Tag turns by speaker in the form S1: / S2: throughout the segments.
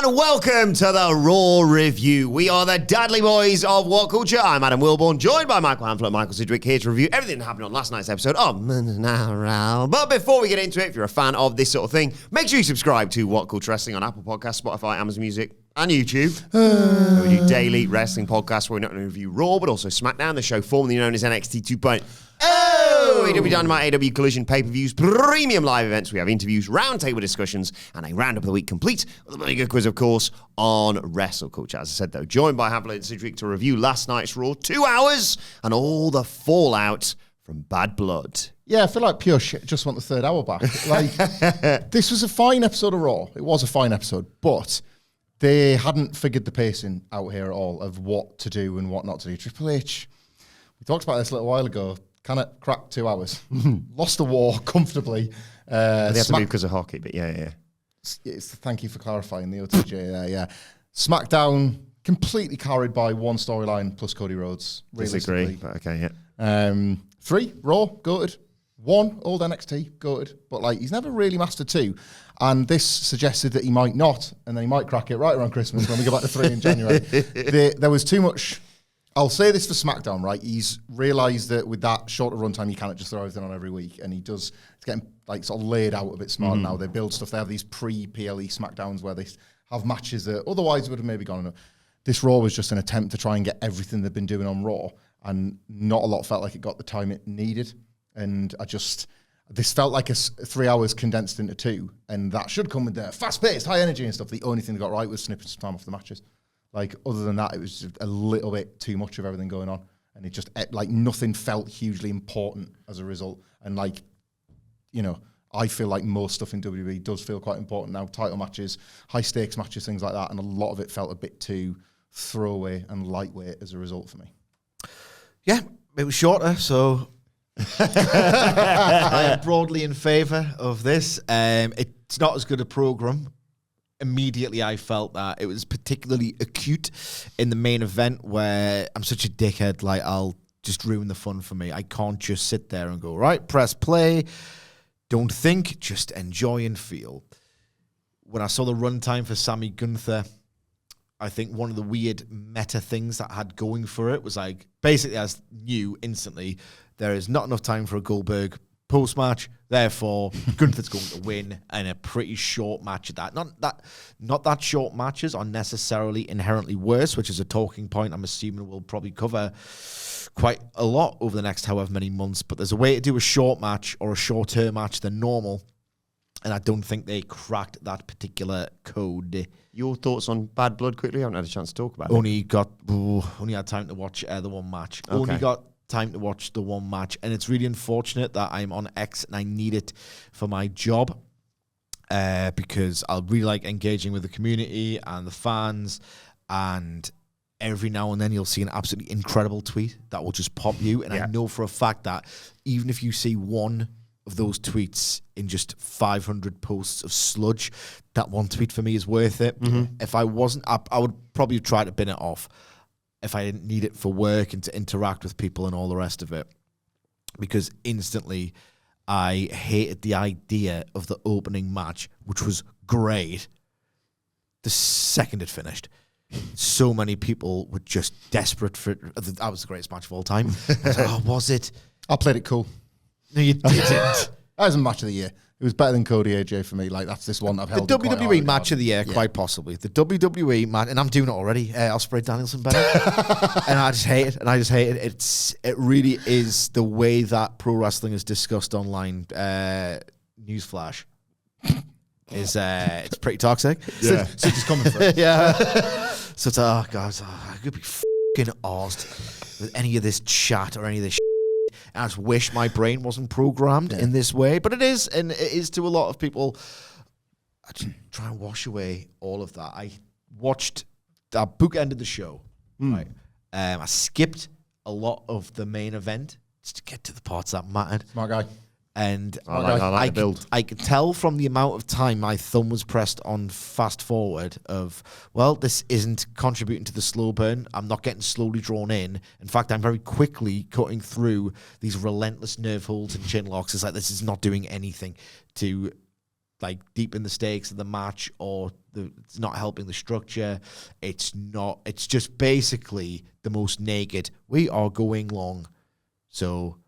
S1: and welcome to the Raw Review. We are the Dadley Boyz of What Culture. I'm Adam Wilborn, joined by Michael Hamflett and Michael Sidgwick, here to review everything that happened on last night's episode of Raw. But before we get into it, if you're a fan of this sort of thing, make sure you subscribe to WhatCulture Wrestling on Apple Podcasts, Spotify, Amazon Music, and YouTube. We do daily wrestling podcasts where we not only review Raw, but also SmackDown, the show formerly known as NXT 2.0. AEW Dynamite, AEW Collision, pay-per-views, premium live events. We have interviews, roundtable discussions, and a roundup of the week complete with a very good quiz, of course, on Wrestle Culture. As I said, though, joined by Hamflett and Sidgwick to review last night's Raw, 2 hours, and all the fallout from Bad Blood.
S2: Yeah, I feel like pure shit. Just want the third hour back. This was a fine episode of Raw. It was a fine episode, but they hadn't figured the pacing out here at all of what to do and what not to do. Triple H, we talked about this a little while ago, kind of cracked 2 hours, lost the war comfortably.
S1: They had to move because of hockey, but yeah.
S2: Thank you for clarifying the OTJ there, yeah. SmackDown completely carried by one storyline plus Cody Rhodes.
S1: Disagree, but okay, yeah.
S2: 3, Raw, goated. 1, old NXT, goated. But he's never really mastered 2. And this suggested that he might not, and then he might crack it right around Christmas when we go back to 3 in January. There was too much. I'll say this for SmackDown, right? He's realised that with that shorter runtime, you cannot just throw everything on every week. And it's getting sort of laid out a bit smart now. They build stuff. They have these pre-PLE SmackDowns where they have matches that otherwise would have maybe gone enough. This Raw was just an attempt to try and get everything they've been doing on Raw. And not a lot felt like it got the time it needed. And this felt like 3 hours condensed into 2. And that should come with the fast-paced, high energy and stuff. The only thing they got right was snipping some time off the matches. Other than that, it was just a little bit too much of everything going on. And it just, nothing felt hugely important as a result. And, I feel like most stuff in WWE does feel quite important now. Title matches, high-stakes matches, things like that. And a lot of it felt a bit too throwaway and lightweight as a result for me.
S3: Yeah, it was shorter, so I am broadly in favour of this. It's not as good a programme. Immediately, I felt that it was particularly acute in the main event where I'm such a dickhead, I'll just ruin the fun for me. I can't just sit there and go, right, press play, don't think, just enjoy and feel. When I saw the runtime for Sami Gunther, I think one of the weird meta things that had going for it was basically I knew instantly there is not enough time for a Goldberg post-match, therefore Gunther's going to win in a pretty short match at that. Not that short matches are necessarily inherently worse, which is a talking point I'm assuming we'll probably cover quite a lot over the next however many months, but there's a way to do a short match or a shorter match than normal, and I don't think they cracked that particular code.
S1: Your thoughts on Bad Blood quickly? I haven't had a chance to talk about it.
S3: Only had time to watch the one match. Okay. Only got time to watch the one match, and it's really unfortunate that I'm on X and I need it for my job because I really like engaging with the community and the fans, and every now and then you'll see an absolutely incredible tweet that will just pop you, and I know for a fact that even if you see one of those tweets in just 500 posts of sludge, that one tweet for me is worth it. If I wasn't, I would probably try to bin it off if I didn't need it for work and to interact with people and all the rest of it. Because instantly, I hated the idea of the opening match, which was great, the second it finished. So many people were just desperate for it. That was the greatest match of all time. I was like, was it?
S2: I played it cool.
S3: No, you didn't.
S2: That was a match of the year. It was better than Cody AJ for me. That's this one I've held.
S3: The WWE match of the year, quite possibly. The WWE match, and I'm doing it already. Ospreay Danielson better, and I just hate it. It really is the way that pro wrestling is discussed online. Newsflash is it's pretty toxic.
S2: Yeah, so just coming for it.
S3: Yeah. So it's I could be fucking arsed with any of this chat or any of this. I just wish my brain wasn't programmed in this way, but it is, and it is to a lot of people. I just try and wash away all of that. I watched that bookended the show. Right, I skipped a lot of the main event just to get to the parts that mattered.
S2: Smart guy.
S3: And
S1: I
S3: could tell from the amount of time my thumb was pressed on fast forward of, well, this isn't contributing to the slow burn. I'm not getting slowly drawn in. In fact, I'm very quickly cutting through these relentless nerve holds and chin locks. It's like this is not doing anything to like deep in the stakes of the match, or it's not helping the structure. It's just basically the most naked. We are going long. So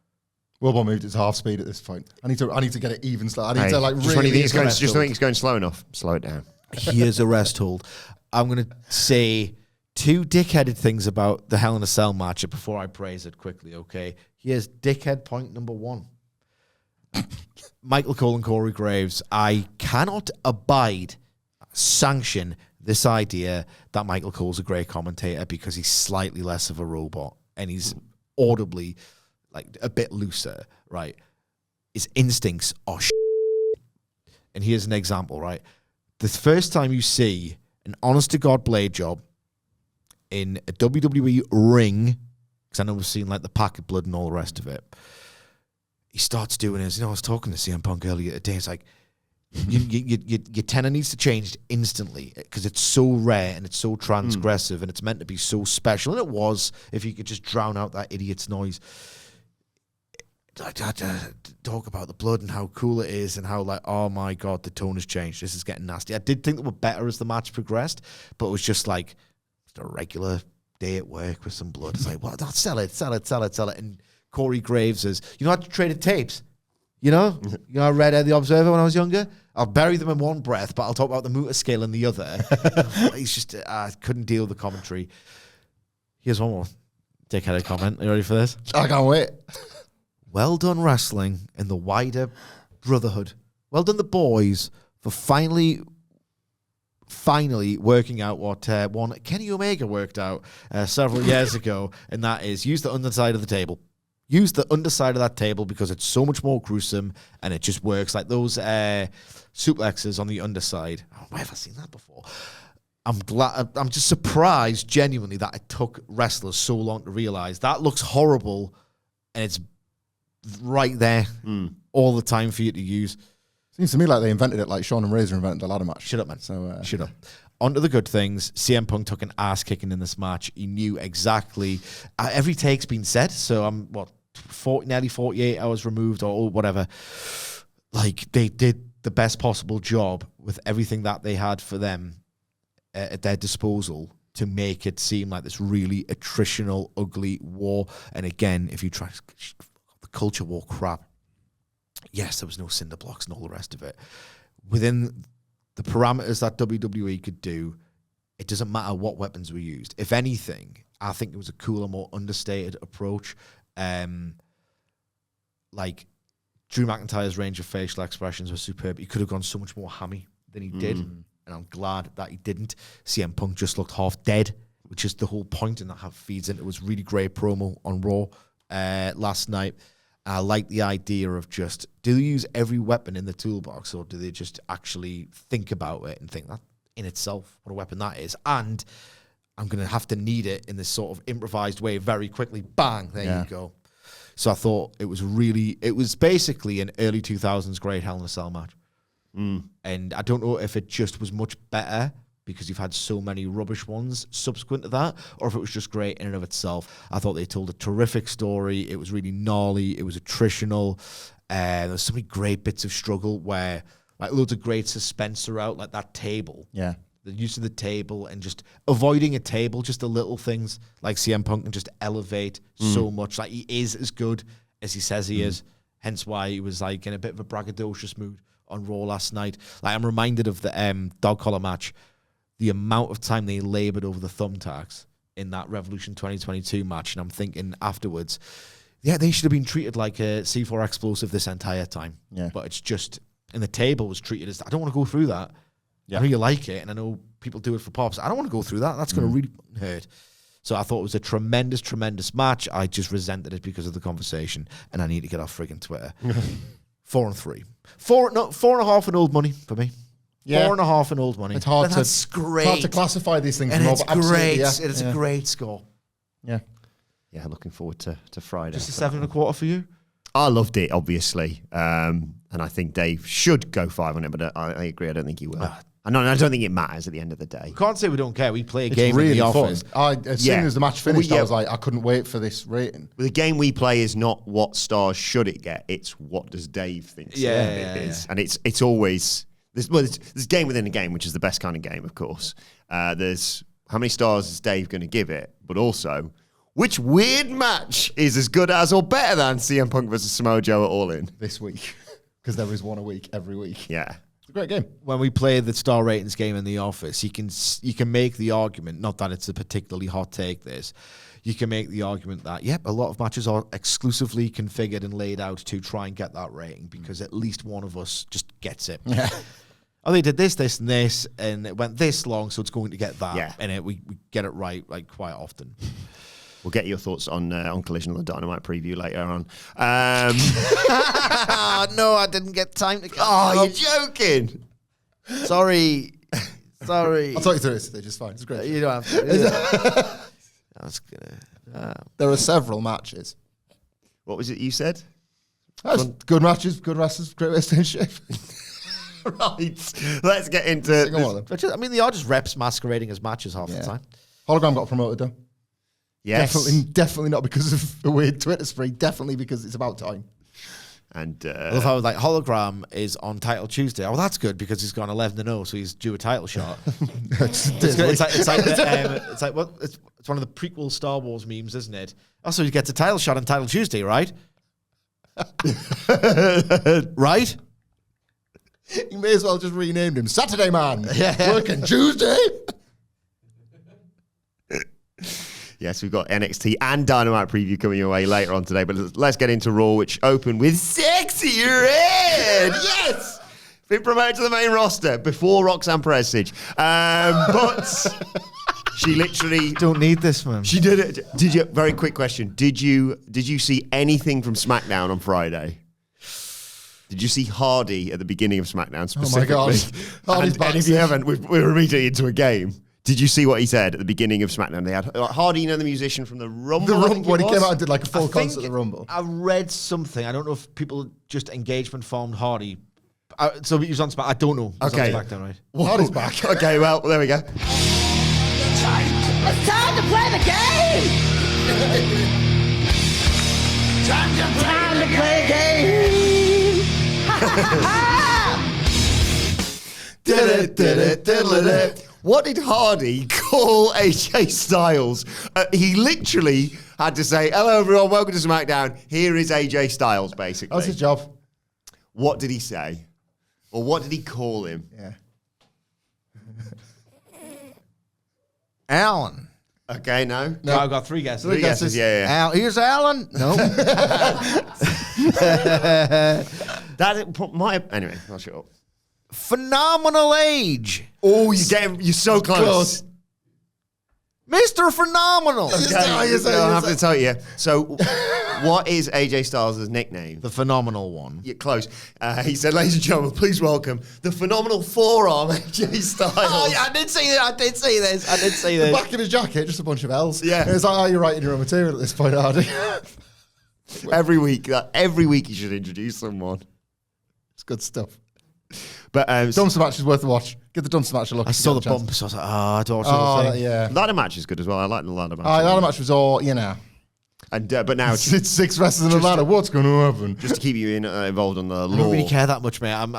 S2: Wilbon moved it to half speed at this point. I need to get it even slow. I need to like
S1: just
S2: really.
S1: when you think it's going slow enough, slow it down.
S3: Here's a rest hold. I'm going to say 2 dickheaded things about the Hell in a Cell match before I praise it quickly, okay? Here's dickhead point number 1. Michael Cole and Corey Graves. I cannot sanction this idea that Michael Cole's a great commentator because he's slightly less of a robot and he's audibly like a bit looser, right? His instincts are And here's an example, right? The first time you see an honest-to-God blade job in a WWE ring, because I know we've seen like the packet blood and all the rest of it, he starts doing his, I was talking to CM Punk earlier today, it's like, your tenor needs to change instantly because it's so rare and it's so transgressive and it's meant to be so special. And it was, if you could just drown out that idiot's noise. Talk about the blood and how cool it is and how like, oh my God, the tone has changed. This is getting nasty. I did think they were better as the match progressed, but it was just like just a regular day at work with some blood. It's like, well, sell it. And Corey Graves is, I traded tapes. I read The Observer when I was younger. I'll bury them in one breath, but I'll talk about the Muta scale in the other. He's just, I couldn't deal with the commentary. Here's one more dickheaded comment. Are you ready for this?
S2: I can't wait.
S3: Well done, wrestling and the wider brotherhood. Well done, the boys, for finally working out what one Kenny Omega worked out several years ago, and that is use the underside of the table. Use the underside of that table because it's so much more gruesome and it just works. Like those suplexes on the underside. Oh, where have I seen that before? I'm just surprised, genuinely, that it took wrestlers so long to realize that looks horrible and it's right there all the time for you to use.
S2: Seems to me like they invented it like Shawn and Razor invented the ladder match.
S3: Shut up, man.
S2: So
S3: shut up. On to the good things. CM Punk took an ass kicking in this match. He knew exactly. Every take's been said, so I'm, nearly 48 hours removed or whatever. Like, they did the best possible job with everything that they had for them at their disposal to make it seem like this really attritional, ugly war. And again, if you try the culture war crap, yes, there was no cinder blocks and all the rest of it. Within the parameters that WWE could do, it doesn't matter what weapons were used. If anything, I think it was a cooler, more understated approach. Like, Drew McIntyre's range of facial expressions was superb. He could have gone so much more hammy than he did, and I'm glad that he didn't. CM Punk just looked half dead, which is the whole point, and that feeds into his really great promo on Raw last night. I like the idea of just, do they use every weapon in the toolbox, or do they just actually think about it and think that in itself, what a weapon that is? And I'm going to have to need it in this sort of improvised way very quickly. Bang, there you go. So I thought it was basically an early 2000s great Hell in a Cell match. And I don't know if it just was much better because you've had so many rubbish ones subsequent to that, or if it was just great in and of itself. I thought they told a terrific story. It was really gnarly. It was attritional. There was so many great bits of struggle where, like, loads of great suspense throughout, like that table.
S2: Yeah.
S3: The use of the table and just avoiding a table, just the little things, like CM Punk can just elevate so much. Like, he is as good as he says he is. Hence why he was, like, in a bit of a braggadocious mood on Raw last night. Like, I'm reminded of the dog collar match. The amount of time they labored over the thumbtacks in that Revolution 2022 match, and I'm thinking afterwards, yeah, they should have been treated like a C4 explosive this entire time.
S2: Yeah.
S3: But it's just, and the table was treated as, I don't want to go through that. Yeah. I know you like it, and I know people do it for pops. I don't want to go through that. That's going to really hurt. So I thought it was a tremendous, tremendous match. I just resented it because of the conversation, and I need to get off friggin' Twitter. 4 and 3. 4.5 and old money for me. Yeah. 4.5 and old money.
S2: It's hard
S3: That's great.
S2: It's hard to classify these things.
S3: And it's great.
S2: Yeah.
S3: It's a great score.
S2: Yeah.
S1: Yeah, looking forward to Friday.
S3: Just a 7.25 for you?
S1: I loved it, obviously. And I think Dave should go 5 on it, but I agree. I don't think he will. I don't think it matters at the end of the day.
S3: We can't say we don't care. We play a
S2: It's
S3: game
S2: really
S3: in the
S2: fun.
S3: office.
S2: As soon as the match finished, I was like, I couldn't wait for this rating.
S1: The game we play is not what stars should it get. It's what does Dave think it is. And it's always there's game within a game, which is the best kind of game, of course. There's how many stars is Dave going to give it, but also which weird match is as good as or better than CM Punk versus Samoa Joe at All In
S2: this week, because there is one a week every week.
S1: Yeah,
S2: it's a great game.
S3: When we play the star ratings game in the office, you can make the argument, not that it's a particularly hot take, this. You can make the argument that, a lot of matches are exclusively configured and laid out to try and get that rating because at least one of us just gets it.
S2: Yeah.
S3: Oh, they did this, this, and this, and it went this long, so it's going to get that.
S1: Yeah.
S3: And we get it right, like, quite often.
S1: We'll get your thoughts on Collision on the Dynamite preview later on.
S3: No, I didn't get time to go.
S1: Oh, you're joking.
S3: Sorry.
S2: I'll talk you through this. They're just fine. It's great.
S3: You don't have to. I was gonna.
S2: There are several matches.
S1: What was it you said?
S2: Good matches, good wrestlers, great ways to stay in shape.
S1: Right. Let's get into
S2: One of them.
S3: I mean, they are just reps masquerading as matches half the time.
S2: Hologram got promoted though.
S1: Yes.
S2: Definitely not because of a weird Twitter spree. Definitely because it's about time.
S1: And
S3: I love how like Hologram is on Title Tuesday. Oh, well, that's good because he's gone 11-0, so he's due a title shot. It's one of the prequel Star Wars memes, isn't it? Also, he gets a title shot on Title Tuesday, right? Right?
S2: You may as well just renamed him Saturday Man.
S3: Yeah.
S2: Working Tuesday.
S1: yes, we've got NXT and Dynamite preview coming your way later on today. But let's get into Raw, which opened with Sexy Red. Yes! Been promoted to the main roster before Roxanne Perez. But she literally...
S3: Don't need this, man.
S1: She did it. Did you? Very quick question. Did you see anything from SmackDown on Friday? Did you see Hardy at the beginning of SmackDown specifically?
S2: Oh my God. Hardy's
S1: and if you haven't, we're immediately into a game. Did you see what he said at the beginning of SmackDown? They had Hardy, you know, the musician from the Rumble.
S2: The Rumble, when he came out and did like a full concert at the Rumble.
S3: I read something. I don't know if people just engagement formed Hardy. So he was on SmackDown. I don't know.
S1: Okay.
S3: On SmackDown, right?
S2: Hardy's back.
S1: Okay, well, there we go.
S4: It's time to play the game! time to play the game!
S1: What did Hardy call AJ Styles? He literally had to say, hello everyone, welcome to SmackDown. Here is AJ Styles, basically.
S2: That was his job.
S1: What did he say? Or what did he call him?
S2: Yeah.
S3: Alan.
S1: Okay, no?
S3: No, I've got three guesses.
S1: Three guesses, yeah.
S3: Here's Alan. No.
S1: Anyway, I'll shut up.
S3: Phenomenal age.
S1: Oh, you're so close.
S3: Mr. Phenomenal.
S1: Okay, I don't have to tell you. So, what is AJ Styles' nickname?
S3: The phenomenal one.
S1: You're close. He said, ladies and gentlemen, please welcome the phenomenal forearm AJ Styles.
S3: Oh, yeah, I did see that. I did see this.
S2: The back of his jacket, just a bunch of L's.
S1: Yeah.
S2: It's like, oh, you're writing your own material at this point, Hardy.
S1: Every week you should introduce someone.
S2: It's good stuff.
S1: But
S2: Dumpster match is worth a watch. Give the dumpster match a look.
S3: I saw the bump, so I was like, I don't watch the whole thing.
S2: Yeah.
S1: ladder match is good as well. I like the ladder match.
S2: Ladder match was all,
S1: And but now
S2: it's 6 wrestlers in a ladder. What's going to happen?
S1: just to keep you involved on the
S3: I
S1: law.
S3: don't really care that much, mate. I'm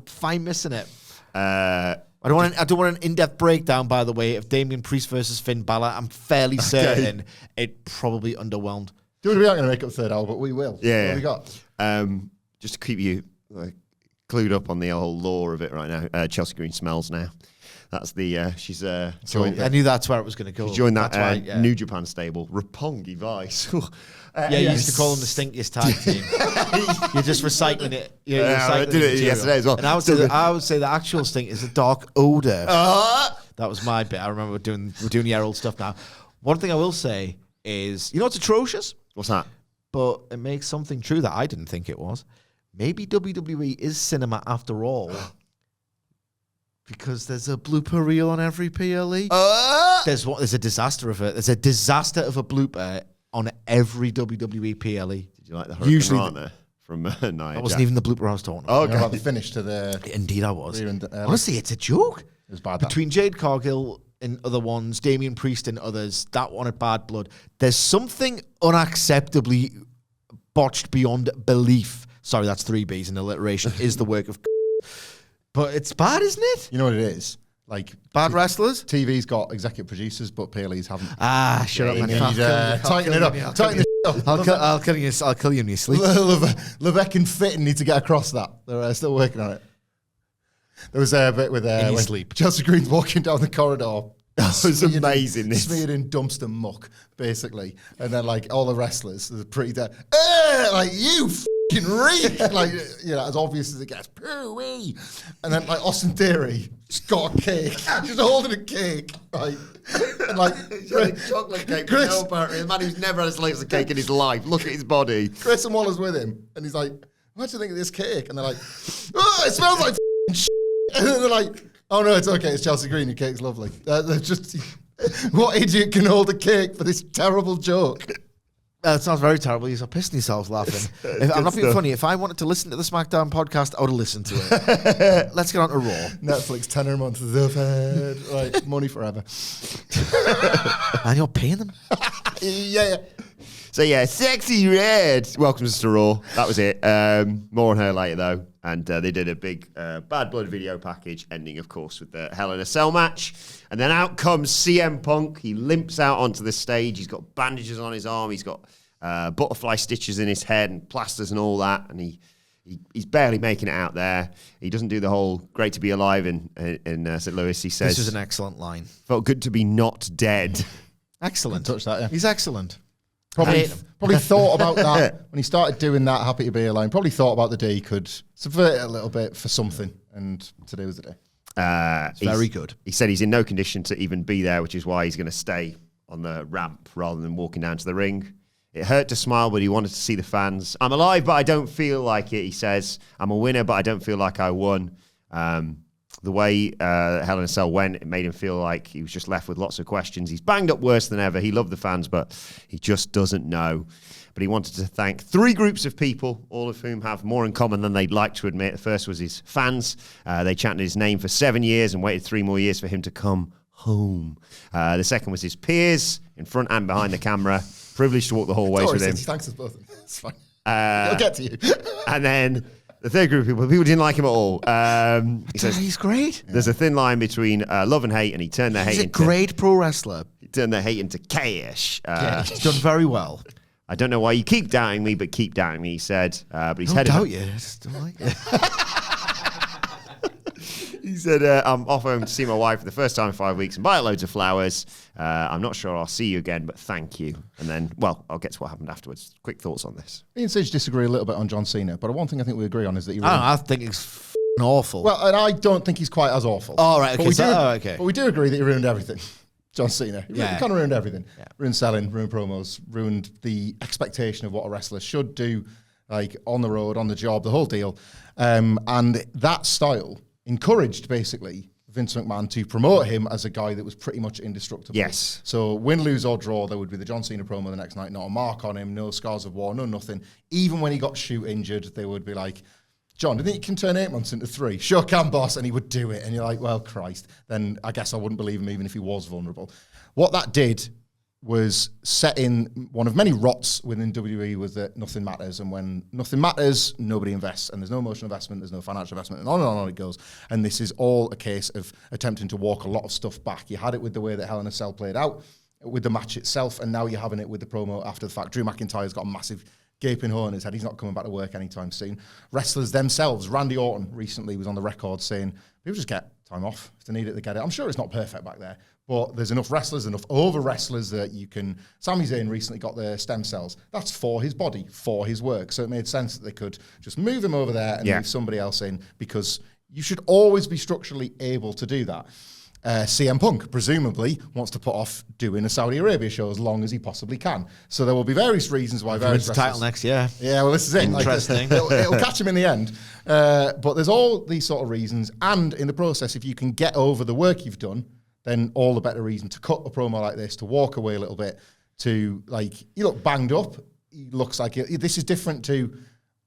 S3: fine missing it. I don't want an in-depth breakdown, by the way, of Damian Priest versus Finn Balor. I'm fairly certain it probably underwhelmed.
S2: We aren't going to make up third hour, but we will.
S1: Yeah.
S2: What we got?
S1: Just to keep you clued up on the whole lore of it right now. Chelsea Green smells now. That's the she's joined.
S3: I knew that's where it was going to go.
S1: She joined that
S3: That's why,
S1: New Japan stable, Roppongi Vice.
S3: you used to call them the stinkiest tag team. You're just recycling it.
S1: I did it yesterday as well.
S3: And I would say the actual stink is a dark odor. That was my bit. I remember we're doing the old stuff now. One thing I will say is, you know what's atrocious?
S1: What's that?
S3: But it makes something true that I didn't think it was. Maybe WWE is cinema after all. Because there's a blooper reel on every PLE. There's a disaster of it. There's a disaster of a blooper on every WWE PLE.
S1: Did you like the Hurricane Rana from Nia
S3: That wasn't even the blooper I was talking about.
S1: Oh,
S2: You know about the finish to the...
S3: Indeed I was.
S2: Rear and,
S3: Honestly, it's a joke.
S2: It was bad.
S3: Between Jade Cargill and other ones, Damian Priest and others, that one at Bad Blood, there's something unacceptably botched beyond belief Sorry, that's 3 B's, and alliteration is the work of. But it's bad, isn't it?
S2: You know what it is? Like
S3: Bad wrestlers?
S2: TV's got executive producers, but PLEs haven't.
S3: Shut up,
S2: You
S3: man.
S2: need, tighten it up. Tighten it up.
S3: I'll kill you in your sleep.
S2: Levesque and Fitton need to get across that. They're still working on it. There was a bit with
S3: in your
S2: when
S3: sleep.
S2: Chelsea Green's walking down the corridor.
S1: That was amazing.
S2: Smeared in dumpster muck, basically. And then, like, all the wrestlers, they're pretty dead. Like, you fucking reek. Like, you know, as obvious as it gets. Poo-wee. And then, like, Austin Theory just got a cake. Just holding a cake, right? And, like,
S1: chocolate cake. The man who's never had a slice of cake in his life. Look at his body.
S2: Chris and Waller's with him. And he's like, what do you think of this cake? And they're like, oh, it smells like shit. And then they're like, oh no, it's okay. It's Chelsea Green. Your cake's lovely. They're just, what idiot can hold a cake for this terrible joke?
S3: It sounds very terrible. You're pissing yourselves laughing. I'm not being funny. If I wanted to listen to the SmackDown podcast, I would have listened to it. Let's get on to Raw.
S2: Netflix $10 a month. Right, money forever.
S3: And you're paying them.
S2: Yeah.
S1: So yeah, Sexy Red welcomes us to Raw. That was it. More on her later though. And they did a big Bad Blood video package, ending of course with the Hell in a Cell match. And then out comes CM Punk. He limps out onto the stage. He's got bandages on his arm. He's got butterfly stitches in his head and plasters and all that. And he's barely making it out there. He doesn't do the whole "great to be alive" in St. Louis. He says,
S3: "This is an excellent line.
S1: Felt good to be not dead."
S3: Excellent.
S2: Touch that, yeah.
S3: He's excellent.
S2: Probably thought about that when he started doing that Happy to Be Alive. Probably thought about the day he could subvert it a little bit for something, and today was the day.
S3: It's very good.
S1: He said he's in no condition to even be there, which is why he's going to stay on the ramp rather than walking down to the ring. It hurt to smile, but he wanted to see the fans. I'm alive, but I don't feel like it, he says. I'm a winner, but I don't feel like I won. The way Hell in a Cell went, it made him feel like he was just left with lots of questions. He's banged up worse than ever. He loved the fans, but he just doesn't know. But he wanted to thank 3 groups of people, all of whom have more in common than they'd like to admit. The first was his fans. They chanted his name for 7 years and waited 3 more years for him to come home. The second was his peers, in front and behind the camera. Privileged to walk the hallways with him.
S2: He thanks us both. It's fine. I'll get to you.
S1: And then the third group of people didn't like him at all. He says
S3: He's great.
S1: there's a thin line between love and hate, and he turned their hate
S3: He's a
S1: into
S3: great pro wrestler.
S1: he turned their hate into chaos.
S3: He's done very well.
S1: I don't know why you keep doubting me, but keep doubting me, he said. But he's
S3: I
S1: headed.
S3: don't doubt you. I just don't like it.
S1: He said, I'm off home to see my wife for the first time in 5 weeks and buy loads of flowers. I'm not sure I'll see you again, but thank you. And then, well, I'll get to what happened afterwards. Quick thoughts on this.
S2: Me and Sage disagree a little bit on John Cena, but one thing I think we agree on is that he
S3: I think it's f***ing awful.
S2: Well, and I don't think he's quite as awful.
S3: Oh, right, okay.
S2: But we do agree that he ruined everything. John Cena. He kind of ruined everything. Yeah. Ruined selling, ruined promos, ruined the expectation of what a wrestler should do, like on the road, on the job, the whole deal. And that style encouraged, basically, Vince McMahon to promote him as a guy that was pretty much indestructible.
S1: Yes.
S2: So win, lose or draw, there would be the John Cena promo the next night, not a mark on him, no scars of war, no nothing. Even when he got shoot injured, they would be like, John, do you think you can turn 8 months into 3? Sure can, boss. And he would do it. And you're like, well, Christ. Then I guess I wouldn't believe him even if he was vulnerable. What that did was set in one of many rots within WWE was that nothing matters. And when nothing matters, nobody invests. And there's no emotional investment, there's no financial investment, and on it goes. And this is all a case of attempting to walk a lot of stuff back. You had it with the way that Hell in a Cell played out, with the match itself, and now you're having it with the promo after the fact. Drew McIntyre's got a massive gaping hole in his head. He's not coming back to work anytime soon. Wrestlers themselves, Randy Orton recently was on the record saying, people just get time off. If they need it, they get it. I'm sure it's not perfect back there, but there's enough wrestlers, enough over wrestlers that you can. Sami Zayn recently got the stem cells. That's for his body, for his work. So it made sense that they could just move him over there and leave somebody else in, because you should always be structurally able to do that. CM Punk presumably wants to put off doing a Saudi Arabia show as long as he possibly can. So there will be various reasons why various wrestlers...
S3: title next year.
S2: Yeah, well, this is it.
S3: Interesting.
S2: It'll catch him in the end. But there's all these sort of reasons. And in the process, if you can get over the work you've done, then all the better reason to cut a promo like this, to walk away a little bit, to, like, you look banged up. He looks like... This is different to...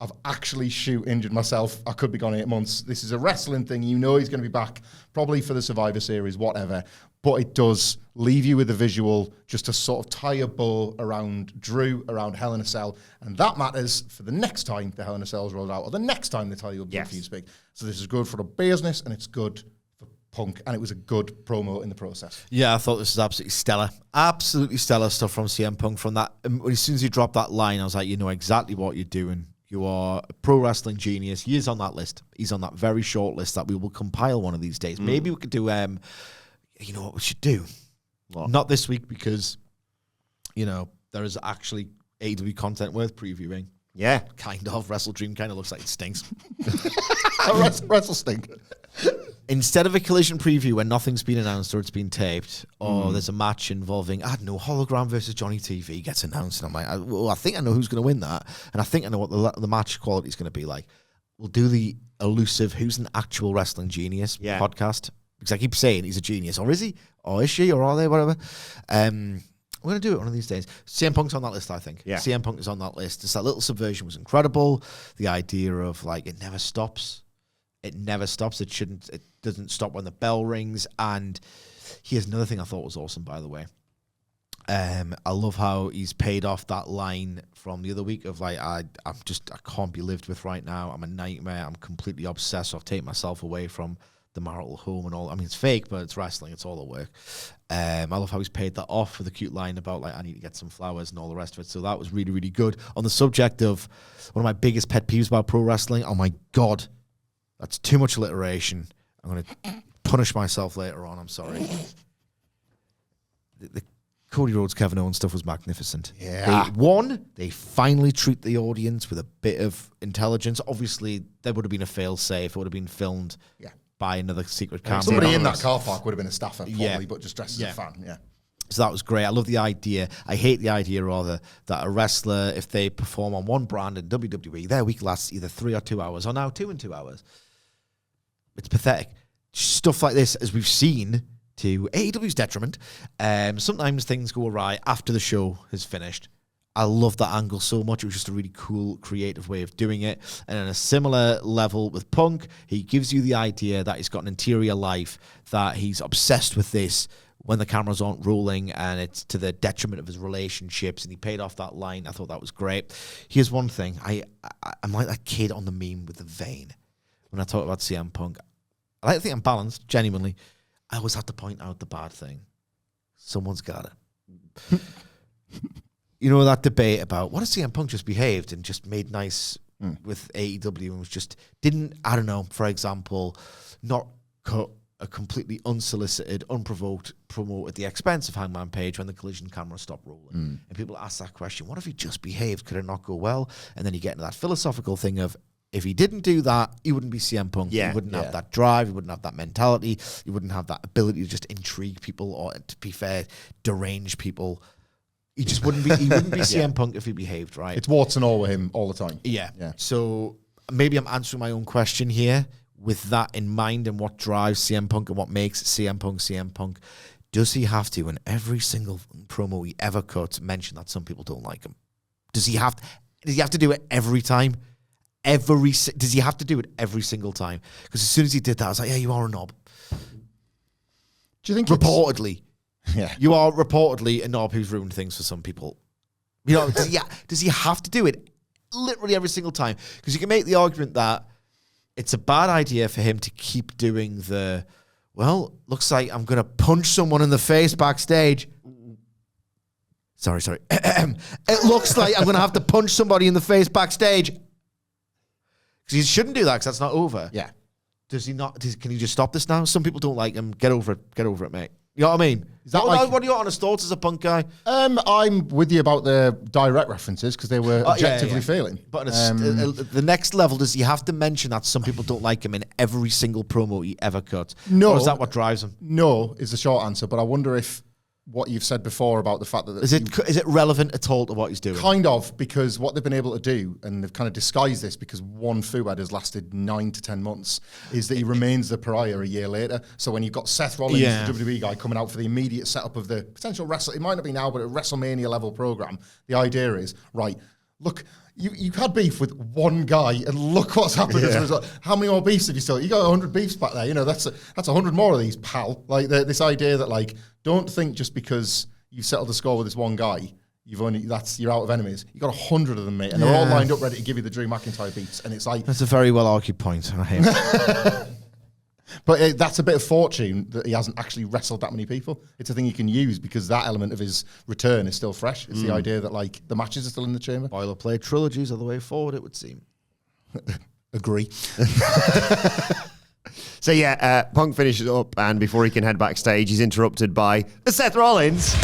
S2: I've actually injured myself. I could be gone 8 months. This is a wrestling thing. You know he's going to be back, probably for the Survivor Series, whatever. But it does leave you with a visual, just to sort of tie a bow around Drew, around Hell in a Cell. And that matters for the next time the Hell in a Cell is rolled out, or the next time they tell you for you to speak. So this is good for the business, and it's good for Punk, and it was a good promo in the process.
S3: Yeah, I thought this was absolutely stellar. Absolutely stellar stuff from CM Punk. From that, as soon as he dropped that line, I was like, you know exactly what you're doing. You are a pro wrestling genius. He is on that list. He's on that very short list that we will compile one of these days. Maybe we could do, you know what we should do? What? Not this week because, you know, there is actually AEW content worth previewing.
S1: Yeah.
S3: Kind of. Wrestle Dream kind of looks like it stinks.
S2: Wrestle stink.
S3: Instead of a Collision preview when nothing's been announced or it's been taped, or there's a match involving, I don't know, Hologram versus Johnny TV gets announced, and I'm like, I think I know who's going to win that, and I think I know what the match quality is going to be like. We'll do the elusive Who's an Actual Wrestling Genius podcast, because I keep saying he's a genius, or is he, or is she, or are they, whatever. We're going to do it one of these days. CM Punk's on that list, I think.
S1: Yeah.
S3: CM Punk is on that list. Just that little subversion was incredible. The idea of, like, it never stops. It never stops. It doesn't stop when the bell rings. And here's another thing I thought was awesome, by the way. I love how he's paid off that line from the other week of, like, I can't be lived with right now. I'm a nightmare. I'm completely obsessed. I've taken myself away from the marital home and all. I mean, it's fake, but it's wrestling. It's all at work. I love how he's paid that off with a cute line about, like, I need to get some flowers and all the rest of it. So that was really, really good. On the subject of one of my biggest pet peeves about pro wrestling, oh my God, that's too much alliteration. I'm going to punish myself later on. I'm sorry. The Cody Rhodes, Kevin Owens stuff was magnificent.
S2: Yeah.
S3: They finally treat the audience with a bit of intelligence. Obviously, there would have been a fail-safe. It would have been filmed by another secret camera.
S2: Somebody in that car park would have been a staffer, probably, but just dressed as a fan. Yeah.
S3: So that was great. I love the idea. I hate the idea, rather, that a wrestler, if they perform on one brand in WWE, their week lasts either 3 or 2 hours, or now 2 and 2 hours. It's pathetic. Stuff like this, as we've seen, to AEW's detriment, sometimes things go awry after the show has finished. I love that angle so much. It was just a really cool, creative way of doing it. And on a similar level with Punk, he gives you the idea that he's got an interior life, that he's obsessed with this when the cameras aren't rolling, and it's to the detriment of his relationships, and he paid off that line. I thought that was great. Here's one thing. I'm like that kid on the meme with the vein. When I talk about CM Punk, I like to think I'm balanced, genuinely. I always have to point out the bad thing. Someone's got it. You know, that debate about what if CM Punk just behaved and just made nice with AEW and was just, didn't, I don't know, for example, not cut a completely unsolicited, unprovoked promo at the expense of Hangman Page when the Collision camera stopped rolling. And people ask that question, what if he just behaved? Could it not go well? And then you get into that philosophical thing of, if he didn't do that, he wouldn't be CM Punk.
S1: Yeah,
S3: he wouldn't have that drive. He wouldn't have that mentality. He wouldn't have that ability to just intrigue people, or, to be fair, derange people. He just wouldn't be. He wouldn't be CM Punk if he behaved right.
S2: It's warts and all with him all the time.
S3: Yeah. So maybe I'm answering my own question here with that in mind, and what drives CM Punk and what makes CM Punk CM Punk. Does he have to, in every single promo he ever cuts, mention that some people don't like him? Does he have to do it every time? Does he have to do it every single time? Because as soon as he did that, I was like, yeah, you are a knob.
S2: Do you think
S3: reportedly?
S2: Yeah,
S3: you are reportedly a knob who's ruined things for some people. You know, does he have to do it literally every single time? Because you can make the argument that it's a bad idea for him to keep doing the, well, looks like I'm going to punch someone in the face backstage. Sorry. It looks like I'm going to have to punch somebody in the face backstage. Because he shouldn't do that, because that's not over.
S2: Yeah.
S3: Does he not? Can he just stop this now? Some people don't like him. Get over it, mate. You know what I mean?
S2: Is that
S3: what are your honest thoughts as a Punk guy?
S2: I'm with you about the direct references, because they were objectively failing.
S3: But the next level, does he have to mention that some people don't like him in every single promo he ever cut?
S2: No.
S3: Or is that what drives him?
S2: No, is the short answer. But I wonder if what you've said before about the fact that...
S3: Is it relevant at all to what he's doing?
S2: Kind of, because what they've been able to do, and they've kind of disguised this because one Fuad has lasted 9 to 10 months, is that he remains the pariah a year later. So when you've got Seth Rollins, the WWE guy, coming out for the immediate setup of the potential it might not be now, but a WrestleMania level program, the idea is, right, look, You had beef with one guy, and look what's happened as a result. How many more beefs have you still? You got 100 beefs back there. You know, that's 100 more of these, pal. Like this idea that like, don't think just because you've settled a score with this one guy, you're out of enemies. You got 100 of them, mate, and they're all lined up ready to give you the Drew McIntyre beats. And it's like
S3: that's a very well argued point. I hate it.
S2: But that's a bit of fortune that he hasn't actually wrestled that many people. It's a thing you can use because that element of his return is still fresh. It's the idea that like the matches are still in the chamber.
S3: Boilerplate trilogies are the way forward, it would seem.
S2: Agree.
S1: So yeah, Punk finishes up, and before he can head backstage, he's interrupted by Seth Rollins.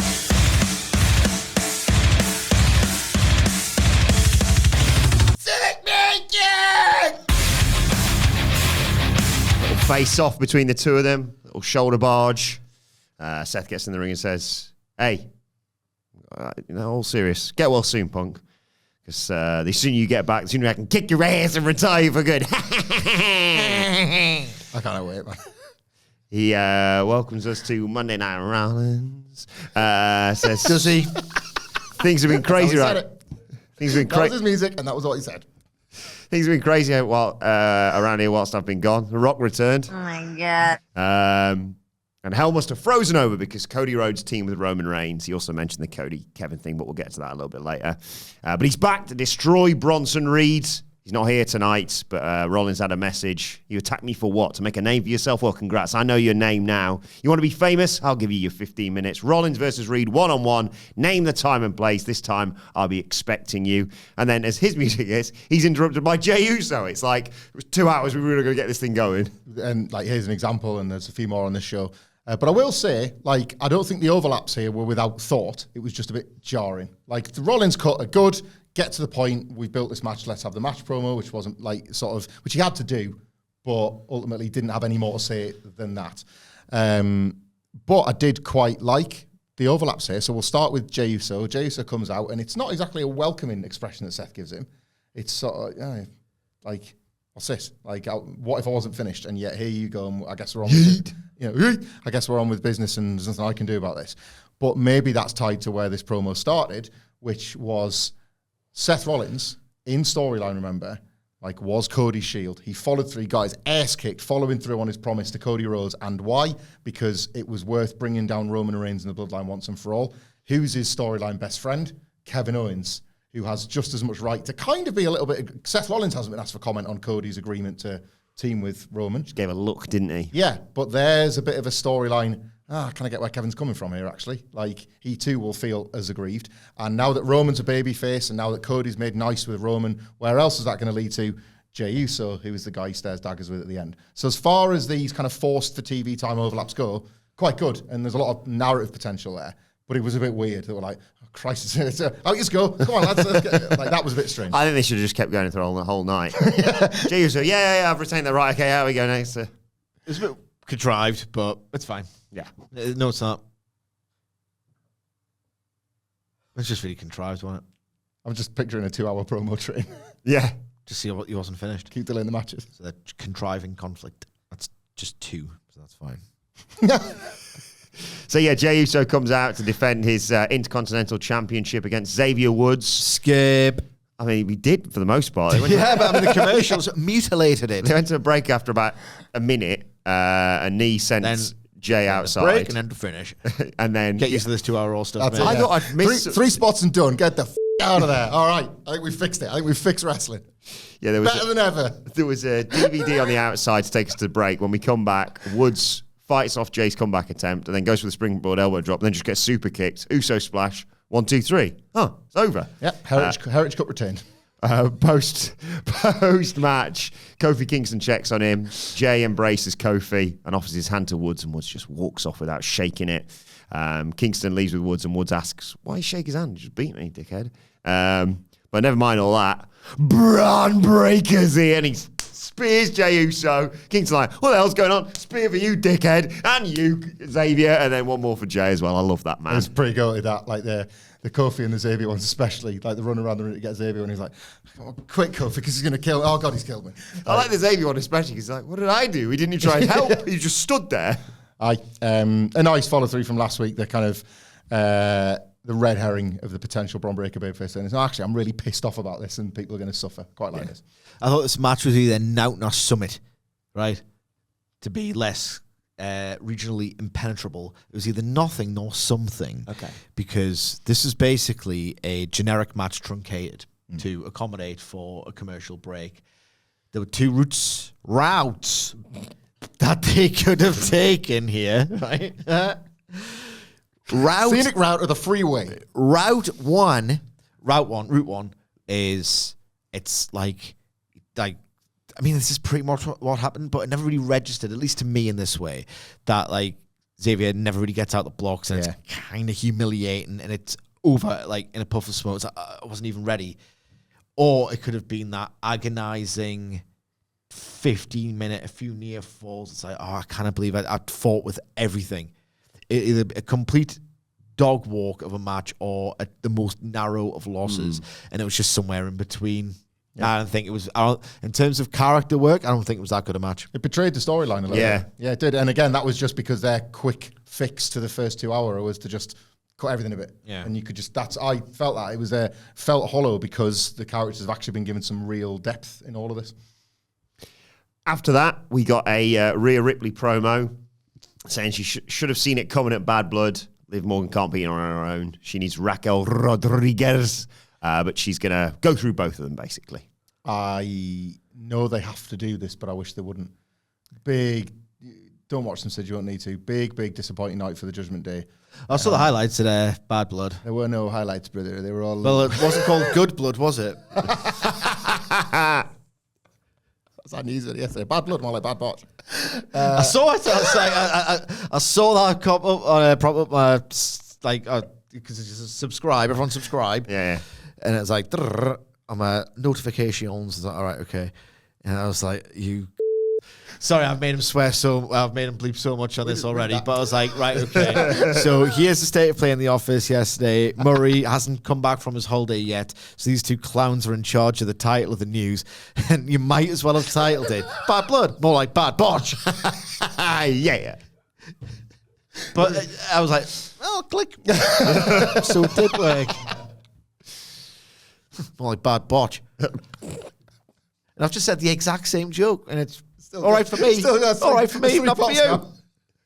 S1: Little face off between the two of them. Little shoulder barge. Seth gets in the ring and says, "Hey, all serious. Get well soon, Punk. Because the sooner you get back, the sooner I can kick your ass and retire for good."
S2: I can't wait, man.
S1: He welcomes us to Monday Night Rollins. Says, "Does he? Things have been crazy, right? Things have been
S2: That was
S1: crazy.
S2: his music, and that was what he said.
S1: Things have been crazy around here whilst I've been gone. The Rock returned.
S4: Oh my God.
S1: And hell must have frozen over because Cody Rhodes teamed with Roman Reigns. He also mentioned the Cody Kevin thing, but we'll get to that a little bit later. But he's back to destroy Bronson Reed. He's not here tonight, but Rollins had a message. You attacked me for what? To make a name for yourself? Well, congrats. I know your name now. You want to be famous? I'll give you your 15 minutes. Rollins versus Reed, one-on-one. Name the time and place. This time, I'll be expecting you. And then as his music is, he's interrupted by Jey Uso. It's like, it was 2 hours. We were really going to get this thing going.
S2: And like, here's an example, and there's a few more on this show. But I will say, like, I don't think the overlaps here were without thought. It was just a bit jarring. Like, the Rollins cut are good. Get to the point. We've built this match. Let's have the match promo, which wasn't like which he had to do, but ultimately didn't have any more to say than that. But I did quite like the overlaps here. So we'll start with Jey Uso. Jey Uso comes out, and it's not exactly a welcoming expression that Seth gives him. It's sort of like, what's this? Like, what if I wasn't finished? And yet here you go. And I guess we're on. I guess we're on with business, and there's nothing I can do about this. But maybe that's tied to where this promo started, which was Seth Rollins in storyline. Remember, like, was Cody's shield. He followed through, got his ass kicked, following through on his promise to Cody Rhodes. And why? Because it was worth bringing down Roman Reigns and the Bloodline once and for all. Who's his storyline best friend? Kevin Owens, who has just as much right to kind of be a little bit. Seth Rollins hasn't been asked for comment on Cody's agreement to team with Roman.
S1: Just gave a look, didn't he?
S2: Yeah, but there's a bit of a storyline. Can I get where Kevin's coming from here, actually? Like, he too will feel as aggrieved. And now that Roman's a babyface, and now that Cody's made nice with Roman, where else is that going to lead to? Jey Uso, who is the guy he stares daggers with at the end. So as far as these kind of forced for TV time overlaps go, quite good. And there's a lot of narrative potential there. But it was a bit weird. They were like, oh, Christ, out you go. Come on, lads. Like, that was a bit strange.
S1: I think they should have just kept going through the whole night. Jey Uso, yeah, I've retained the right. Okay, how we go next?
S3: It was a bit contrived, but it's fine.
S1: Yeah.
S3: No, it's not. It's just really contrived, wasn't it?
S2: I'm just picturing a 2-hour promo train.
S1: Yeah.
S3: Just see what he wasn't finished.
S2: Keep delaying the matches.
S3: So that contriving conflict. That's just 2, so that's fine.
S1: So yeah, Jey Uso comes out to defend his Intercontinental Championship against Xavier Woods.
S3: Skip.
S1: I mean, we did for the most part.
S3: Yeah, but I mean, the commercials mutilated it.
S1: They went to a break after about a minute. And he sent
S3: Then
S1: Jay outside.
S3: Break and then to finish.
S1: And then
S3: Get used to this 2-hour all stuff.
S2: That's it,
S3: mate.
S1: I
S2: yeah.
S1: thought I'd missed
S2: 3 spots and done. Get the out of there. All right. I think we fixed it. I think we fixed wrestling.
S1: Yeah, there was
S2: Better than ever.
S1: There was a DVD on the outside to take us to the break. When we come back, Woods fights off Jay's comeback attempt and then goes for the springboard elbow drop and then just gets super kicked. Uso splash. 1, 2, 3. Oh, it's over.
S2: Yep. Heritage Cup retained.
S1: Post match, Kofi Kingston checks on him. Jay embraces Kofi and offers his hand to Woods, and Woods just walks off without shaking it. Kingston leaves with Woods, and Woods asks, "Why you shake his hand? Just beat me, dickhead." But never mind all that. Braun Breaker's here, and he spears Jey Uso. Kingston's like, "What the hell's going on? Spear for you, dickhead, and you, Xavier," and then one more for Jay as well. I love that, man.
S2: It was pretty goated, that. Like the Kofi and the Xavier ones especially. Like the run around the ring to get Xavier, and he's like, "Oh, quick, Kofi, because he's going to kill." Oh, God, he's killed me.
S1: I like the Xavier one especially because he's like, "What did I do? He didn't even try and help. He just stood there."
S2: A nice follow through from last week. They're kind of the red herring of the potential Bron Breakker babyface. And it's actually, I'm really pissed off about this, and people are going to suffer. Quite like this.
S3: I thought this match was either Nout or Summit, right? To be less regionally impenetrable. It was either nothing nor something.
S1: Okay.
S3: Because this is basically a generic match truncated to accommodate for a commercial break. There were two routes that they could have taken here, right?
S2: Scenic route of the freeway.
S3: Route one is, it's like, I mean, this is pretty much what happened, but it never really registered, at least to me in this way, that like Xavier never really gets out the blocks and it's kind of humiliating and it's over like in a puff of smoke. So I wasn't even ready. Or it could have been that agonizing 15-minute, a few near falls. It's like, I can't believe I fought with everything. Either a complete dog walk of a match or the most narrow of losses, and it was just somewhere in between. Yeah. I don't think it was. In terms of character work, I don't think it was that good a match.
S2: It betrayed the storyline a little bit. Yeah, it did. And again, that was just because their quick fix to the first 2 hours was to just cut everything a bit. Yeah, and you could just. I felt that it was felt hollow because the characters have actually been given some real depth in all of this.
S1: After that, we got a Rhea Ripley promo saying she should have seen it coming at Bad Blood. Liv Morgan can't beat her on her own. She needs Raquel Rodriguez, but she's going to go through both of them, basically.
S2: I know they have to do this, but I wish they wouldn't. Don't watch them, Sid, you won't need to. Big disappointing night for the Judgment Day.
S3: I saw the highlights of Bad Blood.
S2: There were no highlights, brother. They were all...
S3: Well, it wasn't called Good Blood, was it?
S2: I news it yesterday. Bad Blood, more like Bad Botch.
S3: I saw it. I saw that pop up my because it's subscribe. Everyone subscribe.
S1: Yeah.
S3: And it's like on my notifications. Like, all right, okay. And I was like, you. Sorry, I've made him swear I've made him bleep so much on this already. But I was like, right, okay. So here's the state of play in the office yesterday. Murray hasn't come back from his holiday yet. So these two clowns are in charge of the title of the news. And you might as well have titled it Bad Blood, more like Bad Botch.
S1: Yeah.
S3: But I was like, oh, click. So it did work. More like Bad Botch. And I've just said the exact same joke, and it's all right for me. All right for me, not for you.
S2: Now.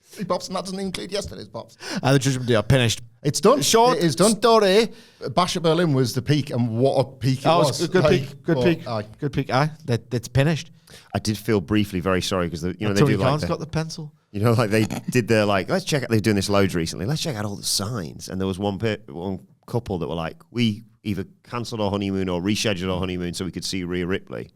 S2: 3 pops, and that doesn't include yesterday's pops.
S3: And the Judgment Day are finished.
S2: It's done.
S3: Short
S2: it is done.
S3: Story.
S2: Bash at Berlin was the peak, and what a peak it was.
S3: Good peak. Good peak. That's finished.
S1: I did feel briefly very sorry because they
S3: Tony
S1: do
S3: Khan's
S1: like
S3: got the pencil.
S1: Like they did the let's check out. They're doing this loads recently. Let's check out all the signs. And there was one couple that were like, we either cancelled our honeymoon or rescheduled our honeymoon so we could see Rhea Ripley.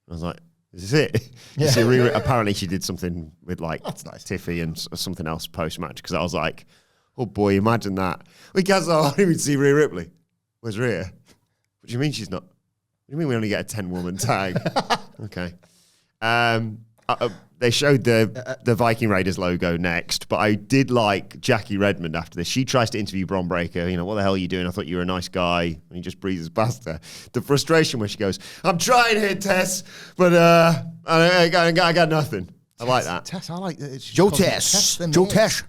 S1: I was like, is this it? Yeah. So apparently she did something with that's nice. Tiffy and something else post-match because I was like, oh boy, imagine that. We cancelled our honeymoon to see Rhea Ripley. Where's Rhea? What do you mean she's not? What do you mean we only get a 10-woman tag? Okay. They showed the Viking Raiders logo next, but I did like Jackie Redmond after this. She tries to interview Bron Breakker. What the hell are you doing? I thought you were a nice guy. And he just breezes past her. The frustration where she goes, I'm trying here, Tess, but I got nothing. I like that.
S2: Tess, I like it.
S3: Joe Tess. Joe Tess.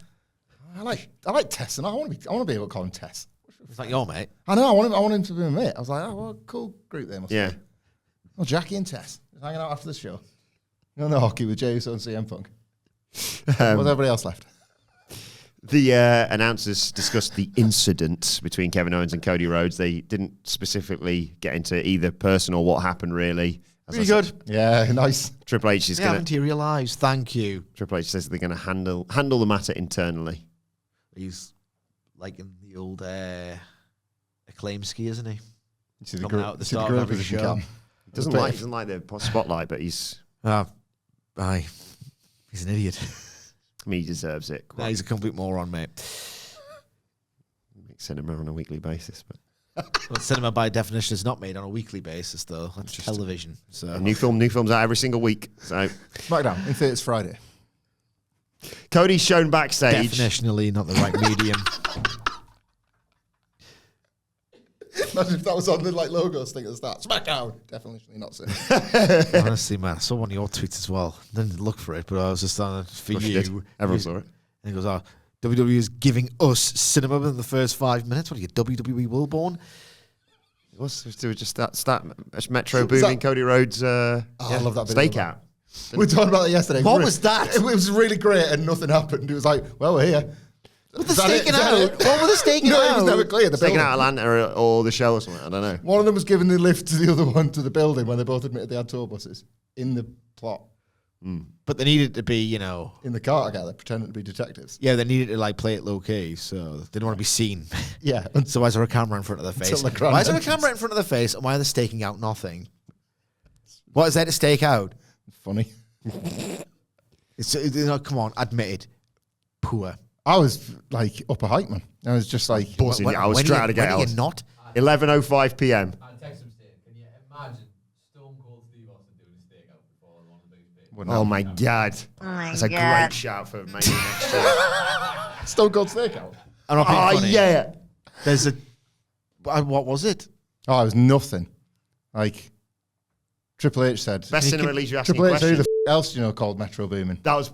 S2: I like Tess, and I want to be able to call him Tess.
S3: It's like your mate.
S2: I know. I want him to be my mate. I was like, oh, well, cool group there.
S1: Yeah.
S2: Well, Jackie and Tess hanging out after the show. The hockey with Jey Uso and CM Punk. What's everybody else left?
S1: The announcers discussed the incident between Kevin Owens and Cody Rhodes. They didn't specifically get into either person or what happened, really.
S3: Really good.
S2: Yeah, nice.
S1: Triple H is going to
S3: materialised. Thank you.
S1: Triple H says they're going to handle the matter internally.
S3: He's like in the old Acclaim ski, isn't he?
S2: Coming out at the start of every show.
S1: He doesn't like the spotlight, but he's...
S3: Aye. He's an idiot.
S1: I mean, he deserves it.
S3: Nah, he's a complete moron, mate.
S1: Make cinema on a weekly basis, but
S3: well, cinema by definition is not made on a weekly basis, though. That's just television. So
S1: new films out every single week. So
S2: SmackDown in theaters Friday.
S1: Cody's shown backstage.
S3: Definitionally not the right medium.
S2: Imagine if that was on the logos thing at the start. SmackDown. Definitely not so.
S3: Honestly, man, I saw one of your tweets as well. Didn't look for it, but I was just on it for you.
S1: Everyone saw it.
S3: And he goes, WWE is giving us cinema within the first 5 minutes. What are you, WWE Wilborn?
S1: It was just that Metro booming Cody Rhodes
S2: I love that video.
S1: stakeout.
S2: We were talking about that yesterday.
S3: What was that?
S2: It was really great and nothing happened. It was like, well, we're here.
S3: What were they staking out? What were they staking
S2: No,
S3: out?
S2: it was never clear. The
S1: Staking
S2: building.
S1: out Atlanta or the show or something. I don't know.
S2: One of them was giving the lift to the other one to the building when they both admitted they had tour buses in the plot.
S3: But they needed to be, in
S2: the car together, pretending to be detectives.
S3: Yeah, they needed to play it low key, so they didn't want to be seen.
S2: Yeah.
S3: So why is there a camera in front of their face?
S2: Until the grand
S3: Why is there a
S2: entrance.
S3: camera in front of their face, and why are they staking out nothing? What is there to stake out?
S2: Funny.
S3: It's come on, admit it. Poor.
S2: I was like up a hike, man. I was just like,
S1: Buzzing. I was trying to get out.
S3: When are you not?
S1: 11:05 p.m.
S5: I text him saying, can you imagine Stone Cold Steve Austin doing a stakeout before one of the biggest people?
S1: Oh my god. That's a great shout for maybe next year.
S2: Stone Cold Stakeout.
S3: I'm not being
S1: Oh
S3: funny.
S1: yeah.
S3: There's a... What was it?
S2: Oh, it was nothing. Like, Triple H said.
S1: Best cinema leads you asking
S2: Triple H said, who
S1: questions.
S2: the else do you know called Metro Boomin?
S1: That was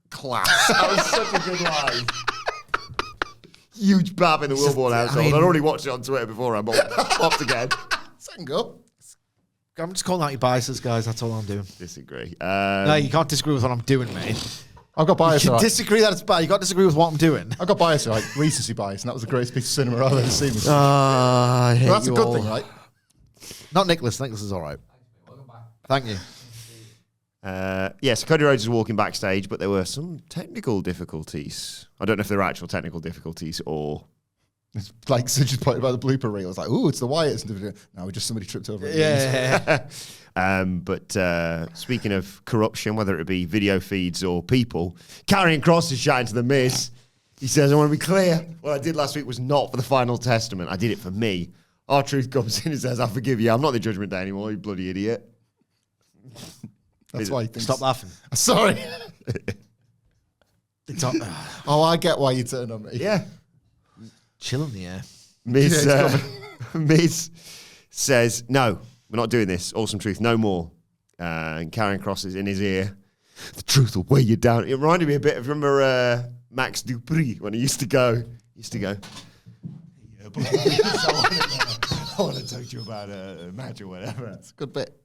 S1: class. That was such a good line. Huge bab in the Wilborn household. I'd already watched it on Twitter before I popped again.
S2: Second go.
S3: I'm just calling out your biases, guys. That's all I'm doing.
S1: Disagree.
S3: No, you can't disagree with what I'm doing, mate.
S2: I've got bias.
S3: You
S2: Right?
S3: disagree that it's bad. You can't disagree with what I'm doing.
S2: I got bias, right? Recency bias, and that was the greatest piece of cinema I've ever seen.
S3: I hate
S2: Well, that's a
S3: you
S2: good
S3: all.
S2: thing, right?
S3: Not Nicholas. Nicholas is all right. Thank you.
S1: Yes, Cody Rhodes is walking backstage, but there were some technical difficulties. I don't know if they're actual technical difficulties or...
S2: It's like such a point about the blooper reel. It's like, ooh, it's the Wyatts. No, just somebody tripped over.
S1: But speaking of corruption, whether it be video feeds or people, Karrion Kross is shouting to The Miz. He says, I want to be clear. What I did last week was not for the final testament. I did it for me. R-Truth comes in and says, I forgive you. I'm not the Judgment Day anymore, you bloody idiot.
S2: That's why he thinks.
S3: Stop laughing.
S2: Sorry.
S3: It's not,
S2: Oh, I get why you turned on me.
S1: Yeah.
S3: chill in the air.
S1: Miz,
S2: Yeah, it's
S1: Miz says, no, we're not doing this. Awesome Truth, no more. And Karrion Kross is in his ear. The truth will weigh you down. It reminded me a bit of, remember Max Dupree when he used to go. Yeah, but I want to talk to you about a match or whatever.
S2: It's a good bit.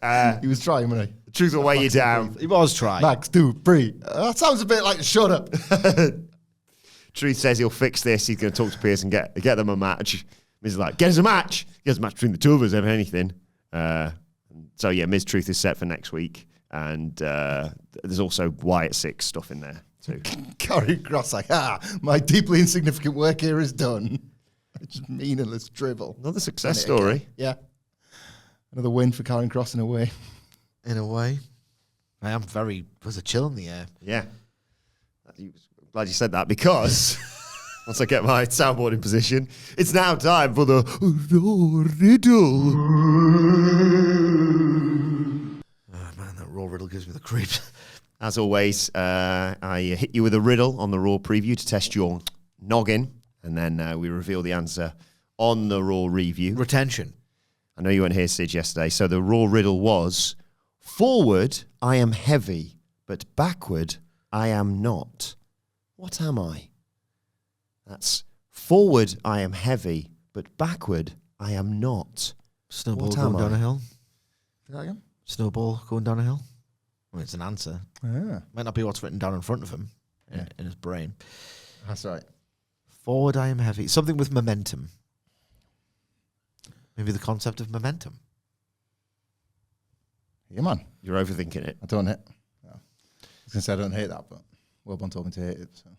S1: The
S2: He was trying, wasn't he?
S1: truth will weigh you down.
S3: He was trying.
S2: Max, do, free. That sounds a bit like shut up.
S1: Truth says he'll fix this. He's going to talk to Pierce and get them a match. Miz is like, get us a match. Get us a match between the two of us, if anything. So yeah, Miz Truth is set for next week. And there's also Wyatt 6 stuff in there too.
S2: Karrion Kross like, my deeply insignificant work here is done. It's just meaningless drivel.
S1: Another success story.
S2: Yeah. Another win for Karrion Kross in a way.
S3: In a way. I am very... Was a chill in the air.
S1: Yeah. Glad you said that because once I get my soundboard in position, it's now time for the riddle.
S3: Oh, man, that Raw riddle gives me the creeps.
S1: As always, I hit you with a riddle on the Raw preview to test your noggin, and then we reveal the answer on the Raw review.
S3: Retention.
S1: I know you weren't here, Sid, yesterday. So the Raw riddle was, forward, I am heavy, but backward, I am not. What am I? That's forward, I am heavy, but backward, I am not.
S3: Snowball
S1: What
S3: going
S1: am
S3: down
S1: I?
S3: a hill.
S2: Say that again?
S3: Snowball going down a hill. Well, it's an answer.
S2: Yeah.
S3: Might not be what's written down in front of him in his brain.
S2: That's right.
S3: Forward, I am heavy. Something with momentum. Maybe the concept of momentum.
S2: Yeah, man.
S1: You're overthinking it.
S2: I don't hate. I was going to say I don't hate that, but Wilborn told me to hate it. So.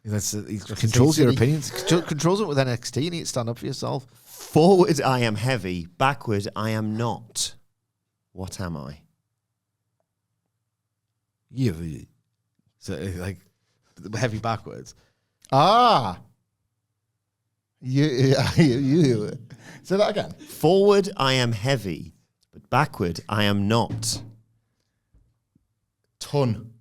S3: He
S2: Just
S3: controls your
S2: City.
S3: opinions. Controls it with NXT. You need to stand up for yourself.
S1: Forward, I am heavy, backward, I am not. What am I?
S3: You. So, like, heavy backwards.
S2: Ah. You. Say that again.
S1: Forward, I am heavy, but backward, I am not.
S2: Ton.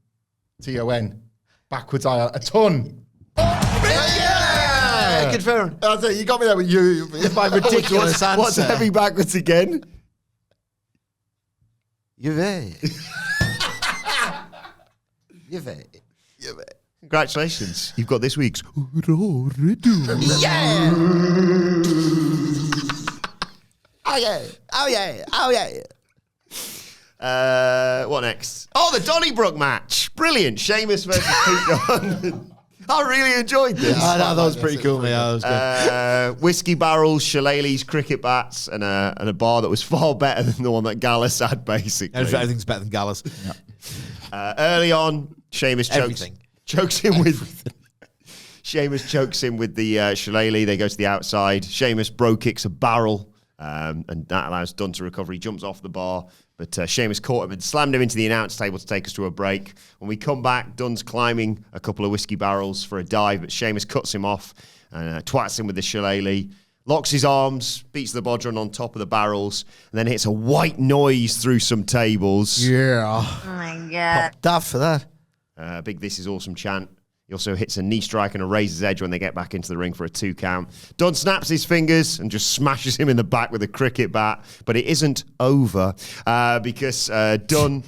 S2: Ton. Backwards, a ton.
S3: Yeah! Confirm.
S2: That's it. You got me there with you.
S3: It's my ridiculous answer.
S1: What's heavy backwards again?
S3: You there.
S1: You Congratulations. You've got this week's Raw Riddle.
S3: Yeah! Oh, yeah. Oh, yeah. Oh, yeah.
S1: What next? Oh, the Donnybrook match. Brilliant. Sheamus versus Pete Dunne. I really enjoyed this.
S3: I know, that was pretty cool, mate. That was good.
S1: Whiskey barrels, shillelaghs, cricket bats, and a bar that was far better than the one that Gallus had, basically.
S3: Everything's better than Gallus.
S1: Early on, Sheamus
S3: Everything.
S1: chokes him with... Sheamus chokes him with the shillelagh. They go to the outside. Sheamus bro kicks a barrel, and that allows Dunne to recover. He jumps off the bar, but Sheamus caught him and slammed him into the announce table to take us to a break. When we come back, Dunne's climbing a couple of whiskey barrels for a dive, but Sheamus cuts him off and twats him with the shillelagh, locks his arms, beats the bodhrán on top of the barrels, and then hits a white noise through some tables.
S2: Yeah.
S4: Oh my god.
S3: Daft for that.
S1: Big This Is Awesome chant. He also hits a knee strike and a razor's edge when they get back into the ring for a 2 count. Dunne snaps his fingers and just smashes him in the back with a cricket bat. But it isn't over because Dunne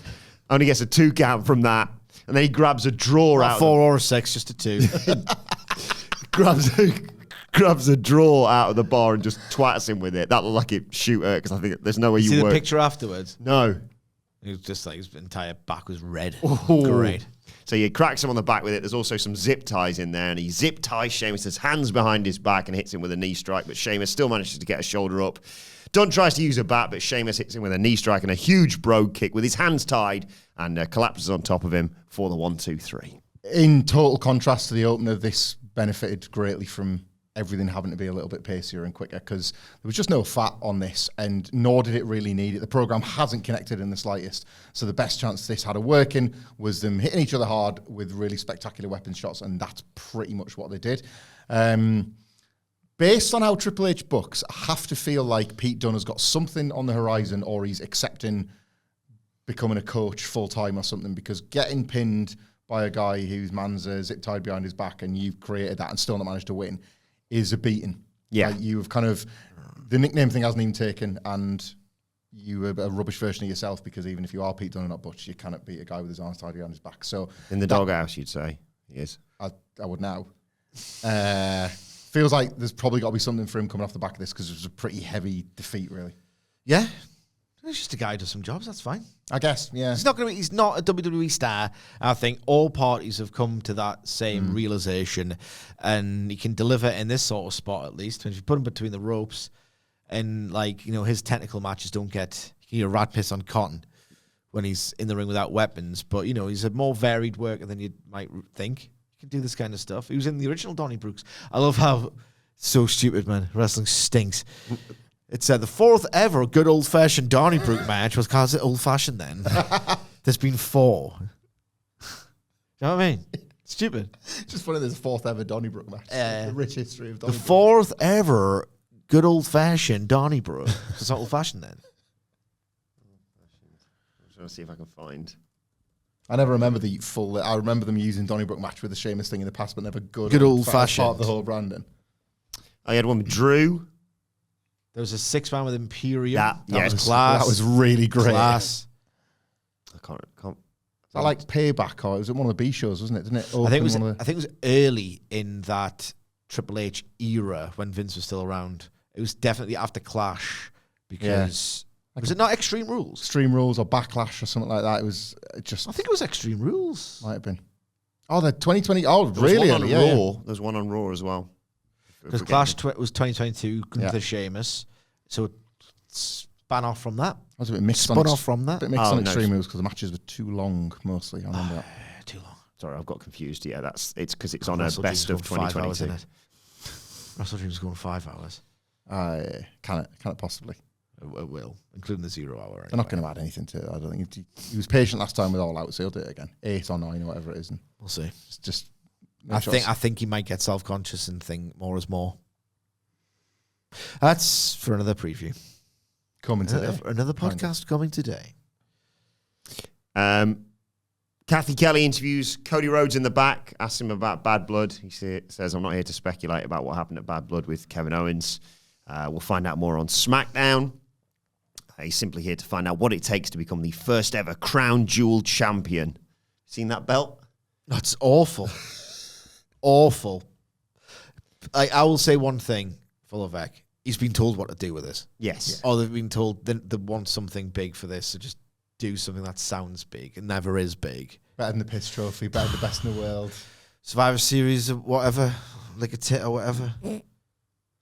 S1: only gets a 2 count from that. And then he grabs a drawer out.
S3: 4 or 6, just a 2.
S1: grabs a drawer out of the bar and just twats him with it. That looked like it shoot her because I think there's no way you
S3: See the
S1: work.
S3: picture afterwards?
S1: No.
S3: It was just like his entire back was red.
S1: Ooh.
S3: Great.
S1: So he cracks him on the back with it. There's also some zip ties in there, and he zip ties Sheamus' hands behind his back and hits him with a knee strike, but Sheamus still manages to get a shoulder up. Dunne tries to use a bat, but Sheamus hits him with a knee strike and a huge brogue kick with his hands tied and collapses on top of him for the 1-2-3.
S2: In total contrast to the opener, this benefited greatly from everything having to be a little bit pacier and quicker because there was just no fat on this, and nor did it really need it. The program hasn't connected in the slightest, so the best chance this had of working was them hitting each other hard with really spectacular weapon shots, and that's pretty much what they did. Based on how Triple H books, I have to feel like Pete Dunne has got something on the horizon, or he's accepting becoming a coach full-time or something, because getting pinned by a guy whose man's zip tied behind his back and you've created that and still not managed to win is a beating.
S1: Yeah.
S2: Like you've kind of, the nickname thing hasn't even taken, and you are a rubbish version of yourself, because even if you are Pete Dunne and not Butch, you cannot beat a guy with his arms tied behind his back. So
S1: In the doghouse, you'd say. He is.
S2: I would now. Feels like there's probably got to be something for him coming off the back of this, because it was a pretty heavy defeat, really.
S3: Yeah. He's just a guy who does some jobs, that's fine.
S2: I guess, yeah.
S3: He's not a WWE star. I think all parties have come to that same realization, and he can deliver in this sort of spot, at least. When you put him between the ropes, and like, you know, his technical matches don't get, you know, rat piss on cotton when he's in the ring without weapons, but you know, he's a more varied worker than you might think. He can do this kind of stuff. He was in the original Donnybrooks. I love how, so stupid, man. Wrestling stinks. It's the 4th ever good old-fashioned Donnybrook match. Was called old-fashioned then. There's been 4. You know what I mean? Stupid.
S2: Just funny there's a 4th ever Donnybrook match. The rich history of
S3: The
S2: Donnybrook.
S3: 4th ever good old-fashioned Donnybrook. It's not old-fashioned then.
S1: I'm trying to see if I can find.
S2: I never remember the full. I remember them using Donnybrook match with the Sheamus thing in the past, but never
S3: Good old-fashioned.
S2: part of the whole branding.
S1: I had one with Drew.
S3: There was a 6-man with Imperium.
S1: That
S3: was class.
S2: That was really great.
S3: Class.
S1: I can't.
S2: Is that like Payback, or it was at one of the B shows, wasn't it? Didn't it?
S3: I think
S2: open
S3: it was early in that Triple H era when Vince was still around. It was definitely after Clash, because was it not Extreme Rules?
S2: Extreme Rules or Backlash or something like that. It was just.
S3: I think it was Extreme Rules.
S2: Might have been. Oh, the 2020. Oh,
S1: There was
S2: really?
S1: one on
S2: early, yeah,
S1: Raw. There's one on Raw as well.
S3: Because Clash was 2022, Gunther Sheamus. So it span off from that.
S2: I was a bit mixed
S3: Spun
S2: on
S3: off from that.
S2: bit mixed
S1: Oh,
S2: on
S1: no.
S2: Extreme Rules because the matches were too long, mostly. I remember that.
S3: Too long.
S1: Sorry, I've got confused. Yeah, it's because it's on a
S3: Wrestle
S1: best
S3: Dreams
S1: of
S3: going 5 hours,
S1: 2022.
S3: isn't it? Wrestle Dreams going 5 hours.
S2: Can it possibly?
S3: It will, including the 0 hour.
S2: They're not going to add anything to it. I don't think he was patient last time with All Out, so he'll do it again. 8 or 9 or whatever it is. And
S3: We'll see.
S2: it's just.
S3: I think he might get self-conscious and think more is more. That's for another preview.
S2: coming today.
S3: Another podcast coming today.
S1: Kathy Kelly interviews Cody Rhodes in the back, asks him about Bad Blood. He says, I'm not here to speculate about what happened at Bad Blood with Kevin Owens. We'll find out more on SmackDown. He's simply here to find out what it takes to become the first ever Crown Jewel champion. Seen that belt?
S3: That's awful. awful. I will say one thing for Levesque. He's been told what to do with this.
S1: Yes.
S3: Or they've been told they want something big for this, so just do something that sounds big. It never is big.
S2: Better than the piss trophy, better than the best in the world.
S3: Survivor Series or whatever, like a tit or whatever.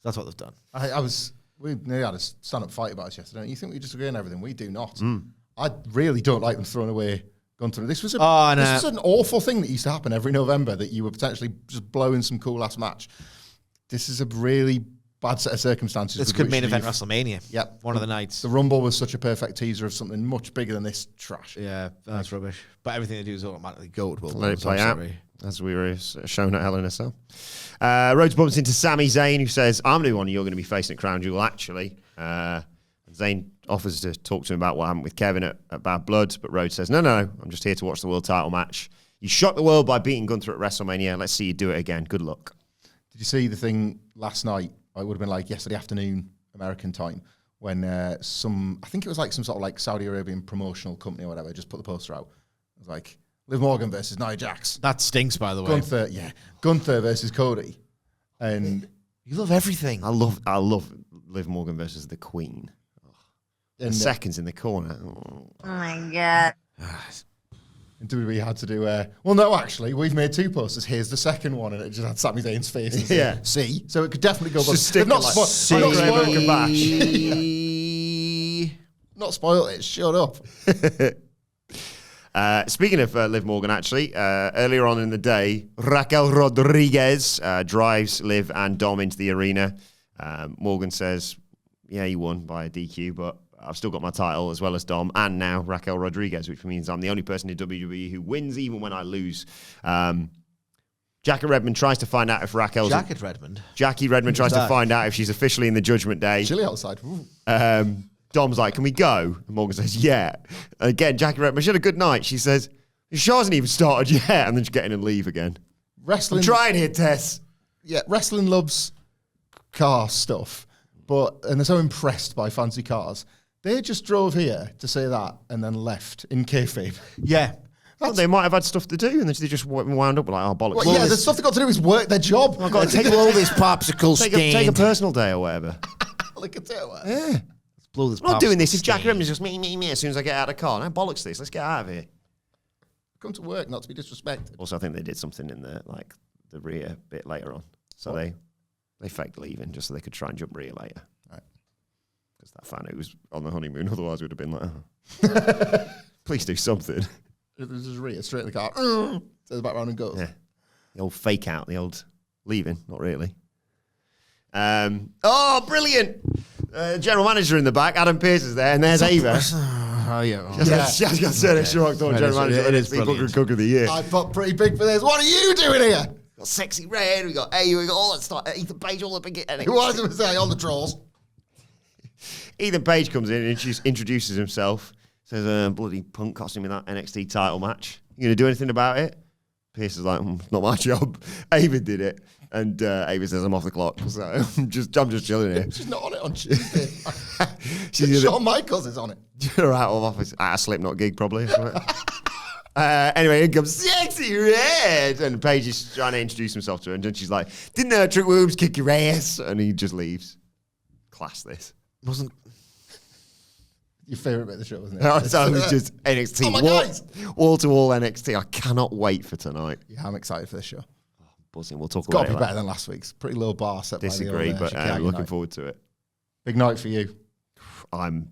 S3: That's what they've done.
S2: We nearly had a stand-up fight about it yesterday. You think we disagree on everything? We do not. I really don't like them throwing away Gunther. This was an awful thing that used to happen every November, that you were potentially just blowing some cool-ass match. This is a really bad set of circumstances.
S3: This could main event WrestleMania.
S2: Yep.
S3: One of the nights.
S2: The Rumble was such a perfect teaser of something much bigger than this trash.
S3: Yeah, that's rubbish. But everything they do is automatically gold.
S1: Let it play out, as we were shown at Hell in a Cell. Rhodes bumps into Sami Zayn, who says, I'm the one you're going to be facing at Crown Jewel, actually. Zayn offers to talk to him about what happened with Kevin at Bad Blood, but Rhodes says, no, I'm just here to watch the world title match. You shocked the world by beating Gunther at WrestleMania. Let's see you do it again. Good luck.
S2: Did you see the thing last night? It would have been like yesterday afternoon, American time, when I think it was like some sort of like Saudi Arabian promotional company or whatever, just put the poster out. It was like, Liv Morgan versus Nia Jax.
S3: That stinks, by the way.
S2: Gunther versus Cody. And
S3: you love everything.
S1: I love Liv Morgan versus the Queen. And seconds in the corner.
S4: Oh my God.
S2: And WWE had to do, well, no, actually, we've made 2 posters. Here's the second one. And it just had Sami Zayn's face. And
S1: Yeah.
S2: See? So it could definitely go.
S1: Just stick
S2: not
S1: it like,
S2: spoiled
S1: see.
S2: Not spoiled it. Shut up.
S1: Speaking of Liv Morgan, actually, earlier on in the day, Raquel Rodriguez drives Liv and Dom into the arena. Morgan says, yeah, you won by a DQ, but I've still got my title as well as Dom and now Raquel Rodriguez, which means I'm the only person in WWE who wins even when I lose. Jackie Redmond tries to find out if Raquel's... Jackie Redmond tries to find out if she's officially in the Judgment Day.
S2: Chilly outside.
S1: Dom's like, can we go? And Morgan says, yeah. And again, Jackie Redmond, she had a good night. She says, the show hasn't even started yet. And then she's getting and leave again.
S2: Wrestling...
S1: I'm trying here, Tess.
S2: Yeah, wrestling loves car stuff, and they're so impressed by fancy cars. They just drove here to say that and then left in kayfabe.
S3: Yeah.
S1: Well, they might have had stuff to do, and then they just wound up like, oh, bollocks.
S2: Well, yeah, the stuff they've got to do is work their job.
S1: I've got to take
S3: blow this popsicle
S1: take a personal day or whatever.
S2: Look at it.
S1: Yeah.
S3: Let's blow this
S1: I'm not doing this if
S3: stand.
S1: Jackie Redmond's just me as soon as I get out of the car. No, bollocks this. Let's get out of here.
S2: Come to work, not to be disrespected.
S1: Also, I think they did something in the rear bit later on. So they faked leaving just so they could try and jump rear later.
S2: Right.
S1: Because that fan who was on the honeymoon, otherwise would have been like, oh. Please do something.
S2: Just rear straight in the car. Says back round and goes.
S1: Yeah. The old fake out, the old leaving. Not really. Oh, brilliant. General manager in the back. Adam Pearce is there, and there's Ava.
S3: Oh, yeah.
S1: She has got certain shocked on general manager.
S3: It is
S1: People cook of the year.
S2: I fought pretty big for this. What are you doing here?
S1: We got Sexy Red, we got A, we got all that stuff. Ethan Page, all the big...
S2: Who was it to say on the trolls?
S1: Ethan Page comes in and introduces himself. Says, bloody punk cost me that NXT title match. You going to do anything about it? Pierce is like, not my job. Ava did it. And Ava says, I'm off the clock. So I'm just chilling here.
S2: She's not on it on Tuesday. Shawn Michaels is on it.
S1: You're out of office. At a Slipknot gig, probably. Anyway, in comes Sexy Red. And Paige is trying to introduce himself to her. And then she's like, didn't Trick Williams kick your ass? And he just leaves. Class this.
S3: Wasn't...
S2: Your favourite bit of the show, wasn't it?
S1: So it was just NXT.
S2: Oh my God!
S1: Wall-to-wall NXT. I cannot wait for tonight.
S2: Yeah, I'm excited for this show.
S1: Buzzing. We'll talk
S2: It's got
S1: about
S2: to
S1: it
S2: be better than last week's. Pretty low bar set
S1: Disagree,
S2: by the old,
S1: but
S2: Chicago
S1: looking
S2: night.
S1: forward to it.
S2: Big night for you.
S1: I'm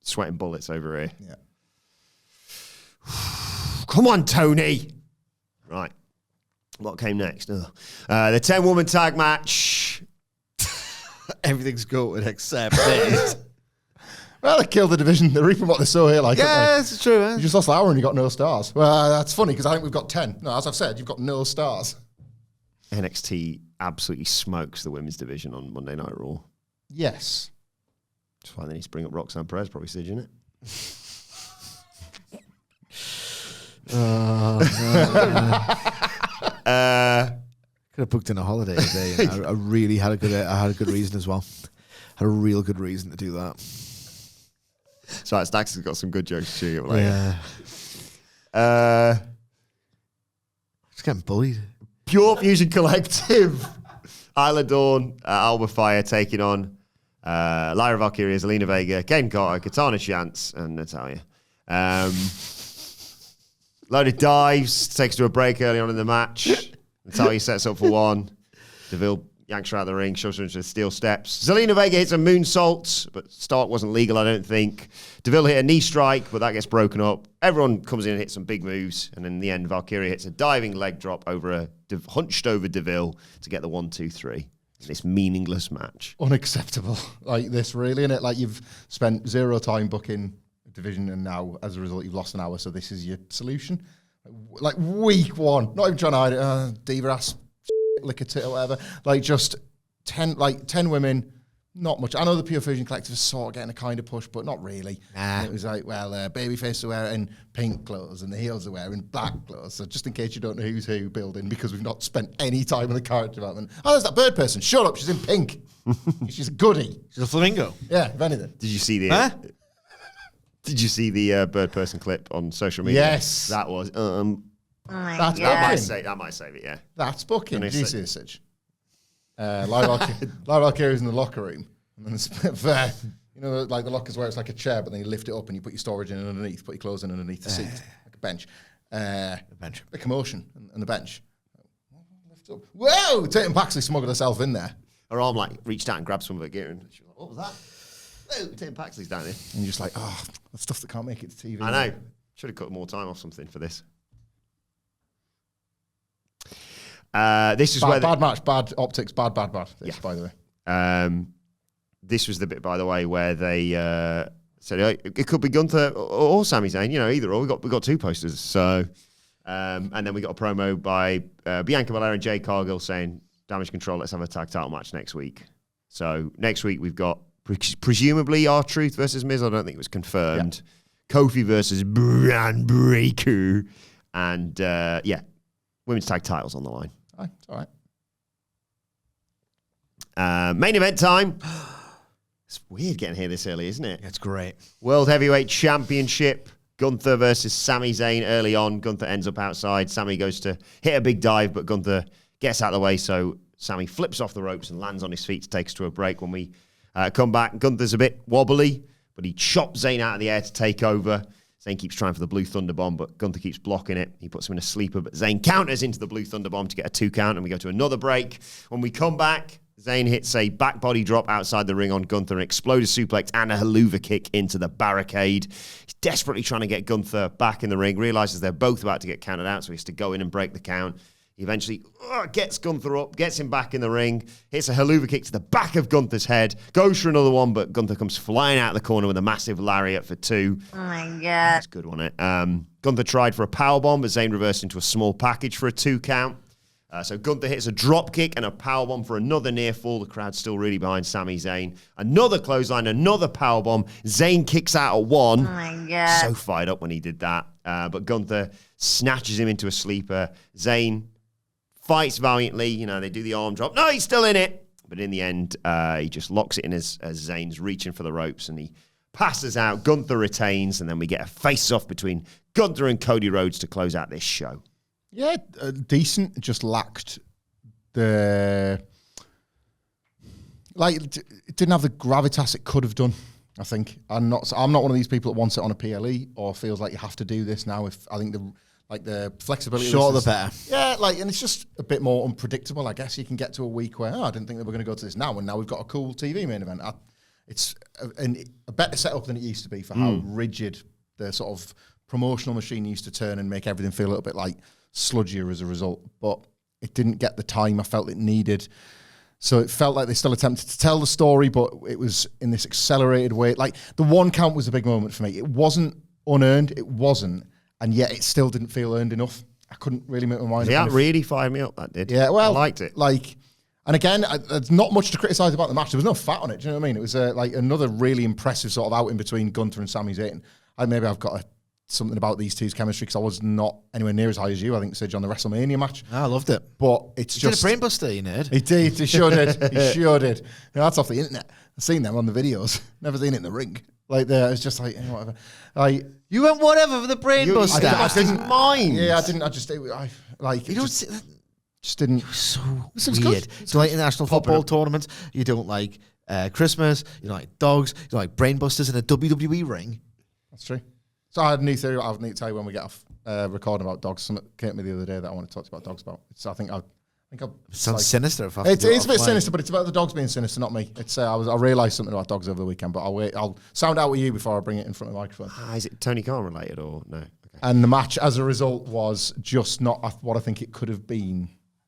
S1: sweating bullets over here.
S2: Yeah.
S1: Come on, Tony. Right. What came next? The 10-woman tag match.
S3: Everything's goated except this.
S2: Well, they killed the division. They're reaping what they sow here. Like,
S3: Yeah, it's true, man.
S2: you just lost Lauer and you got no stars. Well, that's funny because I think we've got 10. No, as I've said, you've got no stars.
S1: NXT absolutely smokes the women's division on Monday Night Raw.
S2: Yes.
S1: That's why they need to bring up Roxanne Perez, probably Sidge, isn't it?
S3: Could have booked in a holiday today. I really had a good reason as well. Had a real good reason to do that.
S1: So Stax has got some good jokes to you.
S3: Yeah. Just getting bullied.
S1: Pure Fusion Collective. Isla Dawn, Alba Fire taking on Lyra Valkyria, Zelina Vega, Kane Carter, Katana Chance, and Natalia. Loaded dives, takes to a break early on in the match. Natalia sets up for one. Deville yanks her out of the ring, shoves her into the steel steps. Zelina Vega hits a moonsault, but start wasn't legal, I don't think. Deville hit a knee strike, but that gets broken up. Everyone comes in and hits some big moves, and in the end, Valkyria hits a diving leg drop over a hunched over Deville to get the 1-2-3 in this meaningless match.
S2: Unacceptable. Like this, really, innit? Like you've spent zero time booking a division, and now as a result, you've lost an hour. So this is your solution. Like week one, not even trying to hide it. Diva ass, lick a tit or whatever. Like just 10 women. Not much. I know the Pure Fusion Collective is sort of getting a kind of push, but not really.
S3: Nah.
S2: It was like, well, babyface are wearing pink clothes and the heels are wearing black clothes. So just in case you don't know who's who building, because we've not spent any time on the character development. Oh, there's that bird person. Shut up. She's in pink. She's a goodie.
S3: She's a flamingo.
S2: Yeah, if anything.
S1: Did you see the... Did you see the bird person clip on social media?
S2: Yes.
S1: That was...
S2: That's
S1: that might save it, yeah.
S2: That's booking.
S1: Don't
S2: Did you
S1: say-
S2: see this? Such? Lyra Valkyrie's in the locker room. And then there's, you know, like the lockers where it's like a chair, but then you lift it up and you put your storage in underneath, put your clothes in underneath the seat, like a bench. A commotion on the bench. Lift up. Whoa! Tatum Paxley smuggled herself in there.
S1: Her arm like reached out and grabbed some of her gear, and she was like, "What was that?" Oh, Tim Paxley's down here.
S2: And you're just like, oh, that's stuff that can't make it to TV.
S1: I know. Should have cut more time off something for this. This is where
S2: bad match, bad optics, bad. This, by the way.
S1: This was the bit, by the way, where they said it could be Gunther or Sami Zayn. You know, either or. We got two posters. So, and then we got a promo by Bianca Belair and Jay Cargill saying, "Damage Control. Let's have a tag title match next week." So next week we've got presumably R-Truth versus Miz. I don't think it was confirmed. Yeah. Kofi versus Bran Breakker, and women's tag titles on the line.
S2: It's all
S1: right. Main event time. It's weird getting here this early, isn't it?
S3: It's great.
S1: World Heavyweight Championship. Gunther versus Sami Zayn early on. Gunther ends up outside. Sami goes to hit a big dive, but Gunther gets out of the way, so Sami flips off the ropes and lands on his feet to take us to a break. When we come back, Gunther's a bit wobbly, but he chops Zayn out of the air to take over. Zayn keeps trying for the Blue Thunder Bomb, but Gunther keeps blocking it. He puts him in a sleeper, but Zayn counters into the Blue Thunder Bomb to get a 2 count, and we go to another break. When we come back, Zayn hits a back body drop outside the ring on Gunther, an exploder suplex, and a haluva kick into the barricade. He's desperately trying to get Gunther back in the ring, realizes they're both about to get counted out, so he has to go in and break the count. He eventually gets Gunther up, gets him back in the ring, hits a haluva kick to the back of Gunther's head, goes for another one, but Gunther comes flying out of the corner with a massive lariat for 2.
S4: Oh my God.
S1: That's good, wasn't it? Gunther tried for a powerbomb, but Zayn reversed into a small package for a 2 count. So Gunther hits a drop kick and a powerbomb for another near fall. The crowd's still really behind Sami Zayn. Another clothesline, another powerbomb. Zayn kicks out at 1.
S4: Oh my God.
S1: So fired up when he did that. But Gunther snatches him into a sleeper. Zayn fights valiantly. You know, they do the arm drop. No, he's still in it. But in the end, he just locks it in as Zayn's reaching for the ropes and he passes out. Gunther retains, and then we get a face-off between Gunther and Cody Rhodes to close out this show.
S2: Yeah, decent. Just lacked the... it didn't have the gravitas it could have done, I think. I'm not one of these people that wants it on a PLE or feels like you have to do this now. I think the flexibility...
S3: Shorter the better.
S2: Yeah, and it's just a bit more unpredictable, I guess. You can get to a week where, I didn't think they were going to go to this now, and now we've got a cool TV main event. It's a better setup than it used to be for how rigid the sort of promotional machine used to turn and make everything feel a little bit like sludgier as a result. But it didn't get the time I felt it needed. So it felt like they still attempted to tell the story, but it was in this accelerated way. Like, the 1 count was a big moment for me. It wasn't unearned, it wasn't, and yet it still didn't feel earned enough. I couldn't really make my mind up.
S1: That really fired me up, that did.
S2: Yeah, well,
S1: I liked it.
S2: And again, there's not much to criticise about the match. There was no fat on it, do you know what I mean? It was another really impressive sort of outing between Gunther and Sami Zayn. Maybe I've got something about these two's chemistry because I was not anywhere near as high as you. I think Sidge on the WrestleMania match.
S3: I loved it.
S2: But it's
S3: He
S2: just...
S3: did a brainbuster, you nerd.
S2: He did. He sure did. He sure did. You know, that's off the internet. I've seen them on the videos. Never seen it in the ring. It's just whatever.
S3: You went whatever for the brainbuster.
S2: I didn't
S1: mine.
S2: Yeah, I didn't. I just...
S3: You don't see that.
S2: Just didn't.
S3: So
S2: This was
S3: weird.
S2: good.
S3: Do you like international football tournaments? You don't like Christmas? You don't like dogs? You don't like brainbusters in a WWE ring?
S2: That's true. So I had a new theory. I'll need to tell you when we get off recording about dogs. Something came to me the other day that I want to talk about dogs about. So I think I'll.
S3: It sounds sinister. If I have
S2: It's
S3: to do
S2: a bit
S3: offline.
S2: sinister, but it's about the dogs being sinister, not me. It's I realised something about dogs over the weekend, but I'll sound out with you before I bring it in front of the microphone.
S1: Is it Tony Khan related or no? Okay.
S2: And the match, as a result, was just not what I think it could have been.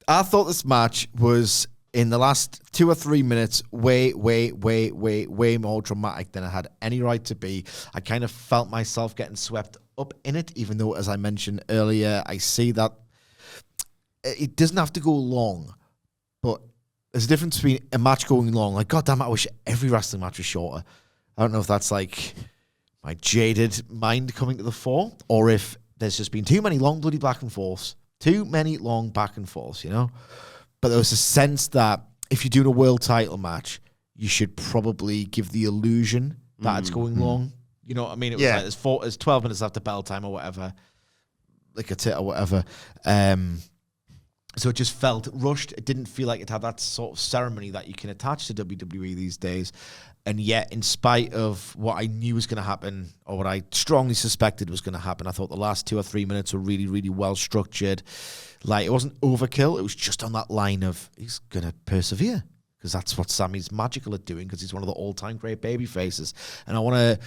S3: I thought this match was, in the last 2 or 3 minutes, way more dramatic than it had any right to be. I kind of felt myself getting swept up in it, even though, as I mentioned earlier, I see that it doesn't have to go long, but there's a difference between a match going long. Like, goddamn, I wish every wrestling match was shorter. I don't know if that's like my jaded mind coming to the fore, or if there's just been too many long bloody back and forths. Too many long back and forths, you know? But there was a sense that if you're doing a world title match, you should probably give the illusion that it's going long. You know what I mean? It was like there's 12 minutes after bell time or whatever, like a tit or whatever. So it just felt rushed. It didn't feel like it had that sort of ceremony that you can attach to WWE these days. And yet, in spite of what I knew was going to happen, or what I strongly suspected was going to happen, I thought the last 2 or 3 minutes were really, really well structured. Like, it wasn't overkill. It was just on that line of, he's going to persevere. Because that's what Sami's magical at doing, because he's one of the all-time great baby faces. And I want to,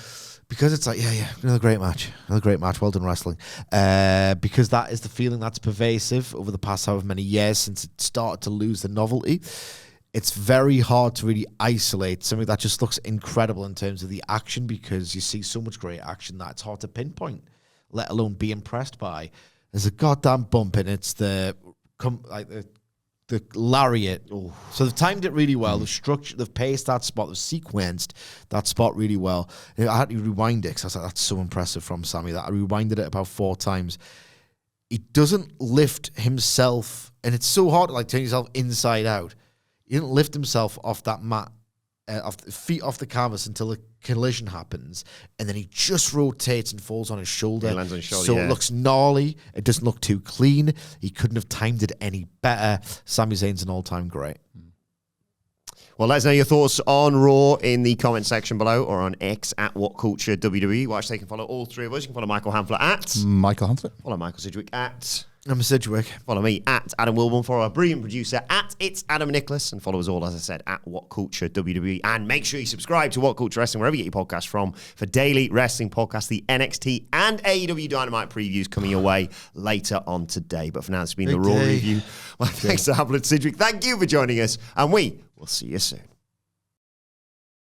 S3: because it's like, another great match. Well done, wrestling. Because that is the feeling that's pervasive over the past however many years since it started to lose the novelty. It's very hard to really isolate something that just looks incredible in terms of the action, because you see so much great action that it's hard to pinpoint, let alone be impressed by. There's a goddamn bump, and it's the lariat. Oh. So they've timed it really well. They've paced that spot. They've sequenced that spot really well. I had to rewind it because I was like, that's so impressive from Sami. That I rewinded it about 4 times. He doesn't lift himself, and it's so hard to like turn yourself inside out. He didn't lift himself off that mat, feet off the canvas until a collision happens, and then he just rotates and falls on his shoulder.
S1: He lands on his shoulder,
S3: so it looks gnarly. It doesn't look too clean. He couldn't have timed it any better. Sami Zayn's an all-time great.
S1: Well, let us know your thoughts on Raw in the comment section below, or on X at WhatCulture WWE. Watch, they can follow all 3 of us. You can follow Michael Hamflet at
S2: Michael Huntford.
S1: Follow Michael Sidgwick at
S3: I'm Sidgwick.
S1: Follow me at Adam Wilborn. Follow our brilliant producer at It's Adam Nicholas. And follow us all, as I said, at WhatCulture WWE. And make sure you subscribe to WhatCulture Wrestling, wherever you get your podcasts from, for daily wrestling podcasts, the NXT and AEW Dynamite previews coming your way later on today. But for now, it's been the Raw review. Well, thanks to Hamflet Sidgwick. Thank you for joining us. And we will see you soon.